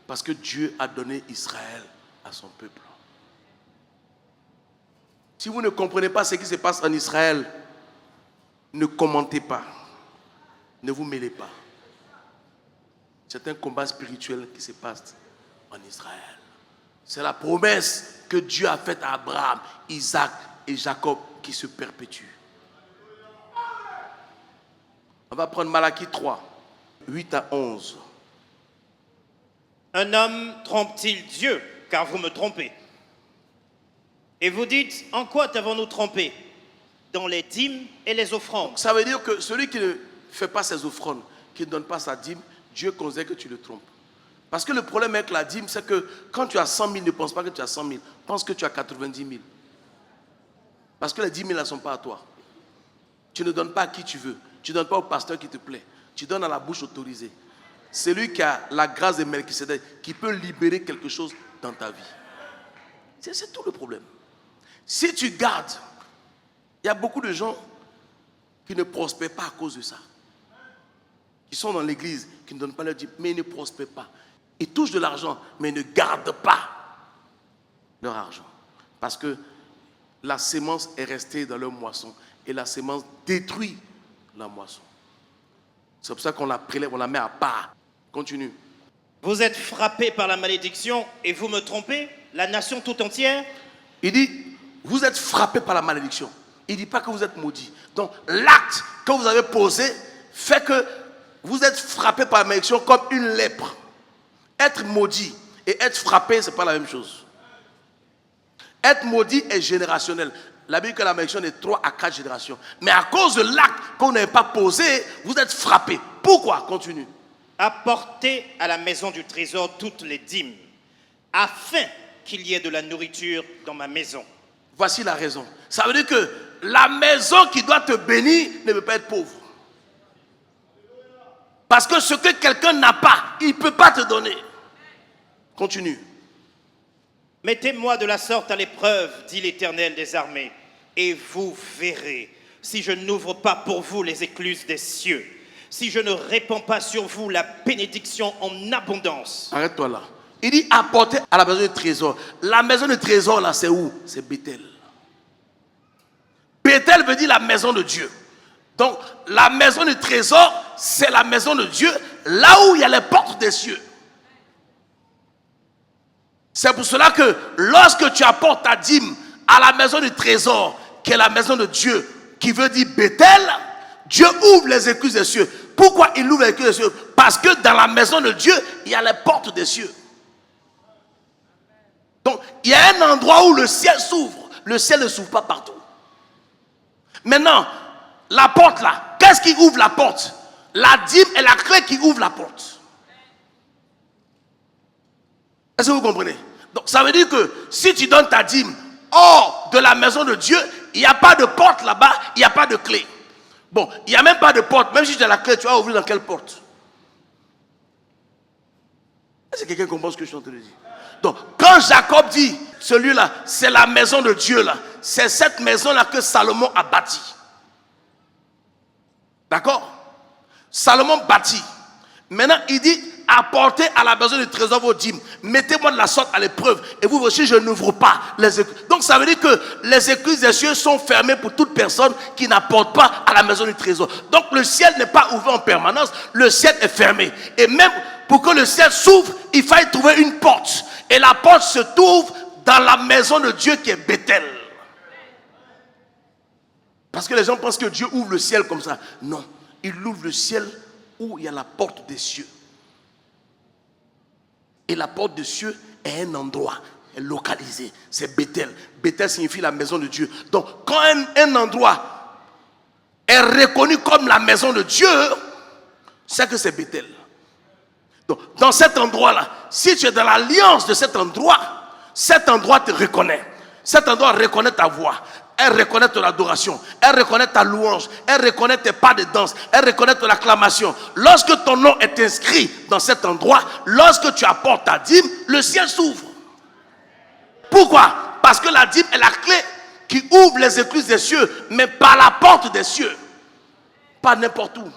Parce que Dieu a donné Israël à son peuple. Si vous ne comprenez pas ce qui se passe en Israël, ne commentez pas. Ne vous mêlez pas. C'est un combat spirituel qui se passe en Israël. C'est la promesse que Dieu a faite à Abraham, Isaac et Jacob qui se perpétue. On va prendre Malachie 3, 8 à 11. Un homme trompe-t-il Dieu, car vous me trompez? Et vous dites, en quoi t'avons-nous trompé? Dans les dîmes et les offrandes. Ça veut dire que celui qui ne fait pas ses offrandes, qui ne donne pas sa dîme, Dieu considère que tu le trompes. Parce que le problème avec la dîme, c'est que quand tu as 100 000, ne pense pas que tu as 100 000. Pense que tu as 90 000. Parce que les 10 000 ne sont pas à toi. Tu ne donnes pas à qui tu veux. Tu ne donnes pas au pasteur qui te plaît. Tu donnes à la bouche autorisée. C'est lui qui a la grâce de Melchisedec, qui peut libérer quelque chose dans ta vie. C'est tout le problème. Si tu gardes, il y a beaucoup de gens qui ne prospèrent pas à cause de ça. Qui sont dans l'église, qui ne donnent pas leur dîme, mais ils ne prospèrent pas. Ils touchent de l'argent, mais ils ne gardent pas leur argent. Parce que la sémence est restée dans leur moisson et la sémence détruit la moisson. C'est pour ça qu'on la prélève, on la met à part. Continue. Vous êtes frappés par la malédiction et vous me trompez, la nation tout entière? Il dit, vous êtes frappés par la malédiction. Il ne dit pas que vous êtes maudits. Donc l'acte que vous avez posé fait que vous êtes frappés par la malédiction comme une lèpre. Être maudit et être frappé, ce n'est pas la même chose. Être maudit est générationnel. La Bible dit que la malédiction est 3 à 4 générations. Mais à cause de l'acte qu'on n'avait pas posé, vous êtes frappés. Pourquoi? Continue. Apportez à la maison du trésor toutes les dîmes, afin qu'il y ait de la nourriture dans ma maison. Voici la raison. Ça veut dire que la maison qui doit te bénir ne peut pas être pauvre. Parce que ce que quelqu'un n'a pas, il ne peut pas te donner. Continue. Mettez-moi de la sorte à l'épreuve, dit l'Éternel des armées, et vous verrez si je n'ouvre pas pour vous les écluses des cieux, si je ne répands pas sur vous la bénédiction en abondance. Arrête-toi là. Il dit apporter à la maison du trésor. La maison du trésor là, c'est où? C'est Béthel. Béthel veut dire la maison de Dieu. Donc la maison du trésor, c'est la maison de Dieu, là où il y a les portes des cieux. C'est pour cela que lorsque tu apportes ta dîme à la maison du trésor, qui est la maison de Dieu, qui veut dire Béthel, Dieu ouvre les écluses des cieux. Pourquoi il ouvre les écluses des cieux? Parce que dans la maison de Dieu, il y a les portes des cieux. Donc, il y a un endroit où le ciel s'ouvre. Le ciel ne s'ouvre pas partout. Maintenant, la porte là, qu'est-ce qui ouvre la porte? La dîme est la clé qui ouvre la porte. Est-ce que vous comprenez? Donc, ça veut dire que si tu donnes ta dîme hors de la maison de Dieu, il n'y a pas de porte là-bas, il n'y a pas de clé. Bon, il n'y a même pas de porte. Même si tu as la clé, tu vas ouvrir dans quelle porte? Est-ce que quelqu'un comprend ce que je suis en train de dire? Donc, quand Jacob dit, celui-là, c'est la maison de Dieu là, c'est cette maison-là que Salomon a bâtie. D'accord? Salomon bâtit. Maintenant, il dit, apportez à la maison du trésor vos dîmes. Mettez-moi de la sorte à l'épreuve. Et vous aussi, je n'ouvre pas les écluses. Donc, ça veut dire que les écluses des cieux sont fermées pour toute personne qui n'apporte pas à la maison du trésor. Donc, le ciel n'est pas ouvert en permanence. Le ciel est fermé. Et même pour que le ciel s'ouvre, il faut trouver une porte. Et la porte se trouve dans la maison de Dieu qui est Béthel. Parce que les gens pensent que Dieu ouvre le ciel comme ça. Non, il ouvre le ciel où il y a la porte des cieux. Et la porte des cieux est un endroit localisé. C'est Bethel. Bethel signifie la maison de Dieu. Donc, quand un endroit est reconnu comme la maison de Dieu, c'est que c'est Bethel. Donc, dans cet endroit-là, si tu es dans l'alliance de cet endroit te reconnaît. Cet endroit reconnaît ta voix. Elle reconnaît ton adoration. Elle reconnaît ta louange. Elle reconnaît tes pas de danse. Elle reconnaît ton acclamation. Lorsque ton nom est inscrit dans cet endroit, lorsque tu apportes ta dîme, le ciel s'ouvre. Pourquoi? Parce que la dîme est la clé qui ouvre les écluses des cieux, mais par la porte des cieux. Pas n'importe où.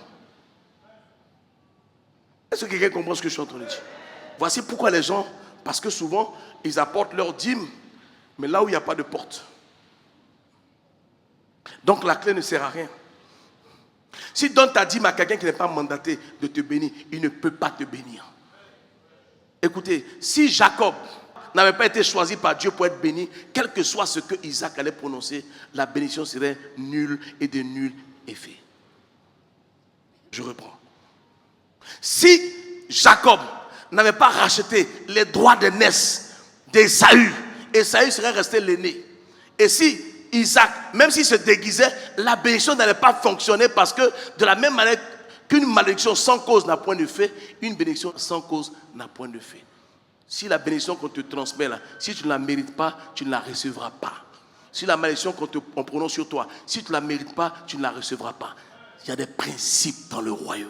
Est-ce que quelqu'un comprend ce que je suis en train de dire? Voici pourquoi les gens, parce que souvent, ils apportent leur dîme, mais là où il n'y a pas de porte. Donc la clé ne sert à rien. Si tu donnes ta dîme à quelqu'un qui n'est pas mandaté de te bénir, il ne peut pas te bénir. Écoutez, si Jacob n'avait pas été choisi par Dieu pour être béni, quel que soit ce que Isaac allait prononcer, la bénédiction serait nulle et de nul effet. Je reprends. Si Jacob n'avait pas racheté les droits de naissance d'Ésaü, Ésaü serait resté l'aîné. Et si Isaac, même s'il se déguisait, la bénédiction n'allait pas fonctionner parce que de la même manière qu'une malédiction sans cause n'a point de fait, une bénédiction sans cause n'a point de fait. Si la bénédiction qu'on te transmet là, si tu ne la mérites pas, tu ne la recevras pas. Si la malédiction qu'on prononce sur toi, si tu ne la mérites pas, tu ne la recevras pas. Il y a des principes dans le royaume.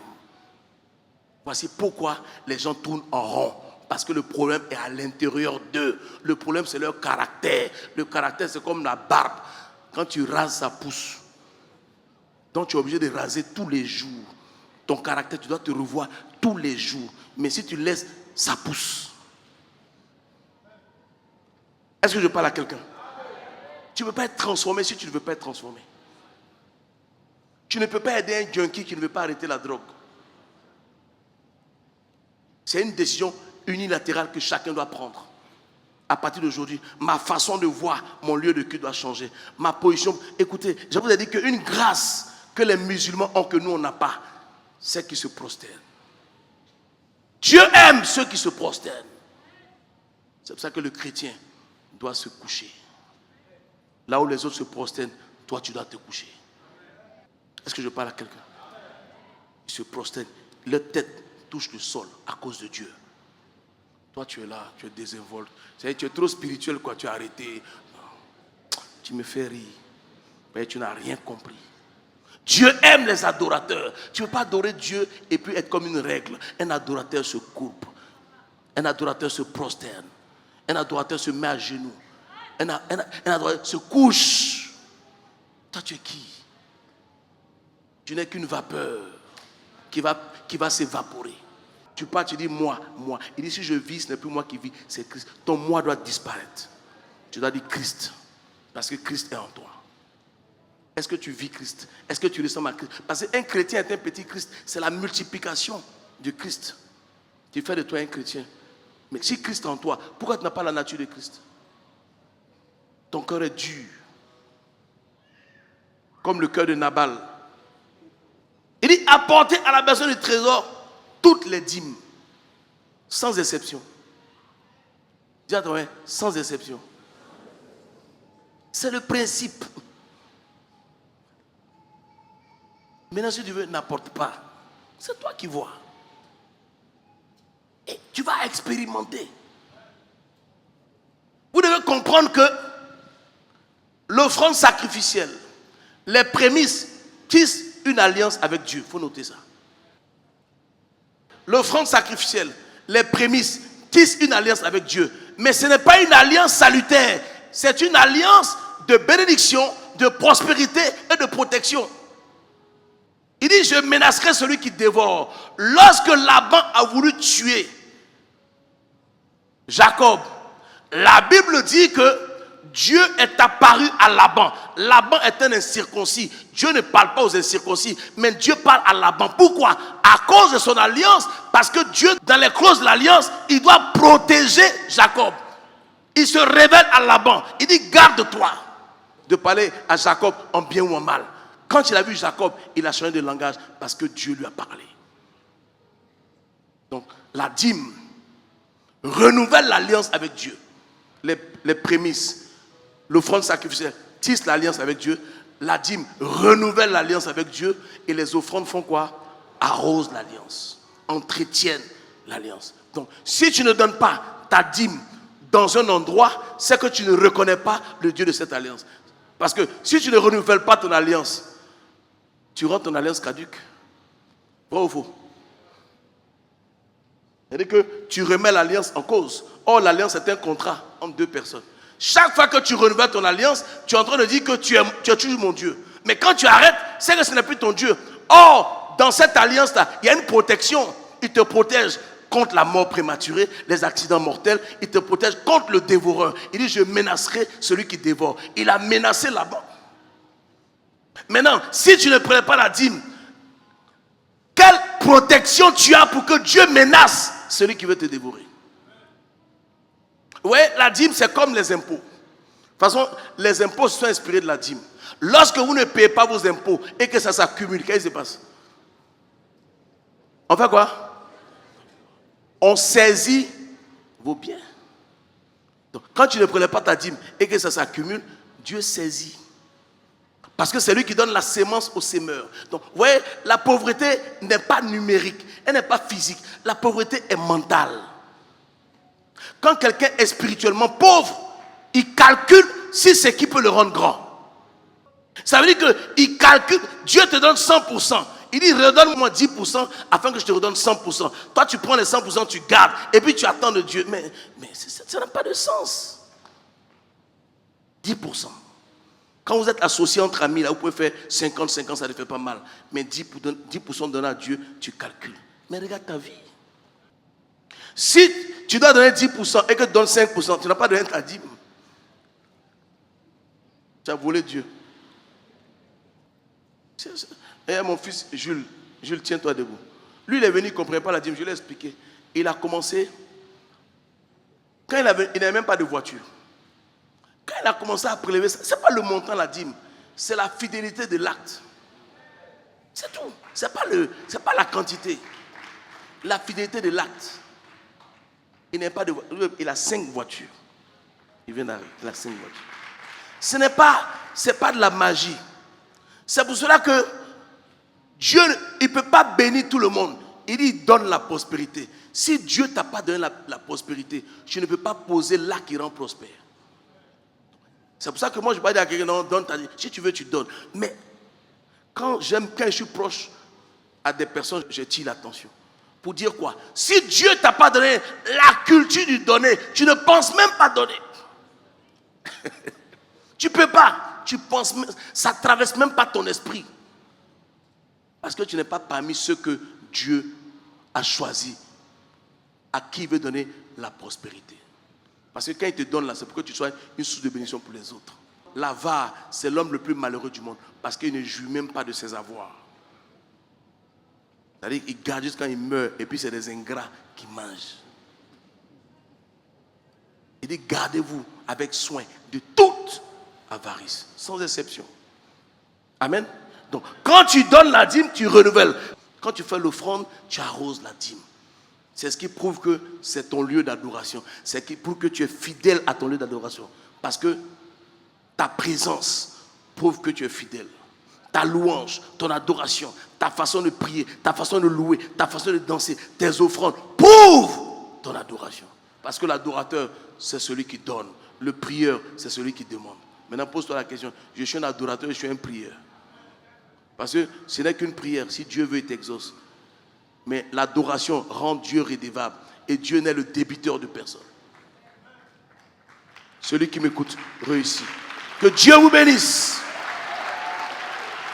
Voici pourquoi les gens tournent en rond. Parce que le problème est à l'intérieur d'eux. Le problème, c'est leur caractère. Le caractère, c'est comme la barbe. Quand tu rases, ça pousse. Donc, tu es obligé de raser tous les jours. Ton caractère, tu dois te revoir tous les jours. Mais si tu laisses, ça pousse. Est-ce que je parle à quelqu'un? Tu ne peux pas être transformé si tu ne veux pas être transformé. Tu ne peux pas aider un junkie qui ne veut pas arrêter la drogue. C'est une décision unilatérale que chacun doit prendre. À partir d'aujourd'hui, ma façon de voir mon lieu de culte doit changer. Ma position. Écoutez, je vous ai dit qu'une grâce que les musulmans ont que nous on n'a pas, c'est qu'ils se prosternent. Dieu aime ceux qui se prosternent. C'est pour ça que le chrétien doit se coucher. Là où les autres se prosternent, toi tu dois te coucher. Est-ce que je parle à quelqu'un? Ils se prosternent. Leur tête touche le sol à cause de Dieu. Toi, tu es là, tu es désinvolte. Tu es trop spirituel, quoi. Tu as arrêté. Tu me fais rire. Mais tu n'as rien compris. Dieu aime les adorateurs. Tu ne peux pas adorer Dieu et puis être comme une règle. Un adorateur se courbe. Un adorateur se prosterne. Un adorateur se met à genoux. Un adorateur se couche. Toi, tu es qui? Tu n'es qu'une vapeur qui va s'évaporer. Tu pars, tu dis moi. Il dit si je vis, ce n'est plus moi qui vis, c'est Christ. Ton moi doit disparaître. Tu dois dire Christ. Parce que Christ est en toi. Est-ce que tu vis Christ? Est-ce que tu ressembles à Christ? Parce qu'un chrétien est un petit Christ. C'est la multiplication de Christ. Tu fais de toi un chrétien. Mais si Christ est en toi, pourquoi tu n'as pas la nature de Christ? Ton cœur est dur. Comme le cœur de Nabal. Il dit apportez à la maison du trésor toutes les dîmes, sans exception. Dis à toi, sans exception. C'est le principe. Maintenant, si tu veux, n'apporte pas. C'est toi qui vois. Et tu vas expérimenter. Vous devez comprendre que l'offrande sacrificielle, les prémices tissent une alliance avec Dieu. Il faut noter ça. L'offrande sacrificielle, les prémices tissent une alliance avec Dieu. Mais ce n'est pas une alliance salutaire. C'est une alliance de bénédiction, de prospérité et de protection. Il dit, je menacerai celui qui dévore. Lorsque Laban a voulu tuer Jacob, la Bible dit que Dieu est apparu à Laban. Laban est un incirconcis. Dieu ne parle pas aux incirconcis, mais Dieu parle à Laban. Pourquoi? À cause de son alliance. Parce que Dieu, dans les clauses de l'alliance, il doit protéger Jacob. Il se révèle à Laban. Il dit, garde-toi de parler à Jacob en bien ou en mal. Quand il a vu Jacob, il a changé de langage parce que Dieu lui a parlé. Donc, la dîme renouvelle l'alliance avec Dieu. Les prémices, l'offrande sacrificielle tisse l'alliance avec Dieu. La dîme renouvelle l'alliance avec Dieu. Et les offrandes font quoi? Arrosent l'alliance, entretiennent l'alliance. Donc, si tu ne donnes pas ta dîme dans un endroit, c'est que tu ne reconnais pas le Dieu de cette alliance. Parce que si tu ne renouvelles pas ton alliance, tu rends ton alliance caduque. Vrai ou faux? C'est-à-dire que tu remets l'alliance en cause. Or, l'alliance est un contrat entre deux personnes. Chaque fois que tu renouvelles ton alliance, tu es en train de dire que tu es toujours mon Dieu. Mais quand tu arrêtes, c'est que ce n'est plus ton Dieu. Or, dans cette alliance-là, il y a une protection. Il te protège contre la mort prématurée, les accidents mortels. Il te protège contre le dévoreur. Il dit, je menacerai celui qui dévore. Il a menacé là-bas. Maintenant, si tu ne prends pas la dîme, quelle protection tu as pour que Dieu menace celui qui veut te dévorer? Oui, la dîme, c'est comme les impôts. De toute façon, les impôts sont inspirés de la dîme. Lorsque vous ne payez pas vos impôts et que ça s'accumule, qu'est-ce qui se passe? On fait quoi? On saisit vos biens. Donc, quand tu ne prenais pas ta dîme et que ça s'accumule, Dieu saisit. Parce que c'est lui qui donne la sémence au semeur. Donc, vous voyez, la pauvreté n'est pas numérique, elle n'est pas physique. La pauvreté est mentale. Quand quelqu'un est spirituellement pauvre, il calcule si c'est qui peut le rendre grand. Ça veut dire qu'il calcule, Dieu te donne 100%. Il dit, redonne-moi 10% afin que je te redonne 100%. Toi, tu prends les 100%, tu gardes, et puis tu attends de Dieu. Mais ça n'a pas de sens. 10%. Quand vous êtes associés entre amis, là, vous pouvez faire 50-50, ça ne fait pas mal. Mais 10% donné à Dieu, tu calcules. Mais regarde ta vie. Si tu dois donner 10% et que tu donnes 5%, tu n'as pas donné ta dîme. Tu as volé Dieu. Et mon fils Jules, tiens-toi debout. Lui, il est venu, il ne comprenait pas la dîme, je lui ai expliqué. Il a commencé, quand il n'avait même pas de voiture. Quand il a commencé à prélever ça, ce n'est pas le montant de la dîme, c'est la fidélité de l'acte. C'est tout. Ce n'est pas la quantité. La fidélité de l'acte. Il n'a pas de voiture. Il a 5 voitures. Il vient d'arriver. Il a 5 voitures. Ce n'est pas de la magie. C'est pour cela que Dieu, il ne peut pas bénir tout le monde. Il dit, il donne la prospérité. Si Dieu ne t'a pas donné la prospérité, tu ne peux pas poser l'acte qui rend prospère. C'est pour ça que moi, je ne vais pas dire à quelqu'un, non, donne ta vie. Si tu veux, tu donnes. Mais quand je suis proche à des personnes, je tire l'attention. Pour dire quoi? Si Dieu ne t'a pas donné la culture du donner, tu ne penses même pas donner. Tu ne peux pas. Tu penses, ça ne traverse même pas ton esprit. Parce que tu n'es pas parmi ceux que Dieu a choisi, à qui il veut donner la prospérité. Parce que quand il te donne là, c'est pour que tu sois une source de bénédiction pour les autres. L'avare, c'est l'homme le plus malheureux du monde, parce qu'il ne jouit même pas de ses avoirs. C'est-à-dire qu'il garde juste quand il meurt, et puis c'est des ingrats qui mangent. Il dit, gardez-vous avec soin de toute avarice, sans exception. Amen. Donc, quand tu donnes la dîme, tu renouvelles. Quand tu fais l'offrande, tu arroses la dîme. C'est ce qui prouve que c'est ton lieu d'adoration. C'est ce qui prouve que tu es fidèle à ton lieu d'adoration. Parce que ta présence prouve que tu es fidèle. Ta louange, ton adoration, ta façon de prier, ta façon de louer, ta façon de danser, tes offrandes prouvent ton adoration. Parce que l'adorateur, c'est celui qui donne. Le prieur, c'est celui qui demande. Maintenant, pose-toi la question. Je suis un adorateur, je suis un prieur. Parce que ce n'est qu'une prière. Si Dieu veut, il t'exauce. Mais l'adoration rend Dieu rédevable. Et Dieu n'est le débiteur de personne. Celui qui m'écoute réussit. Que Dieu vous bénisse.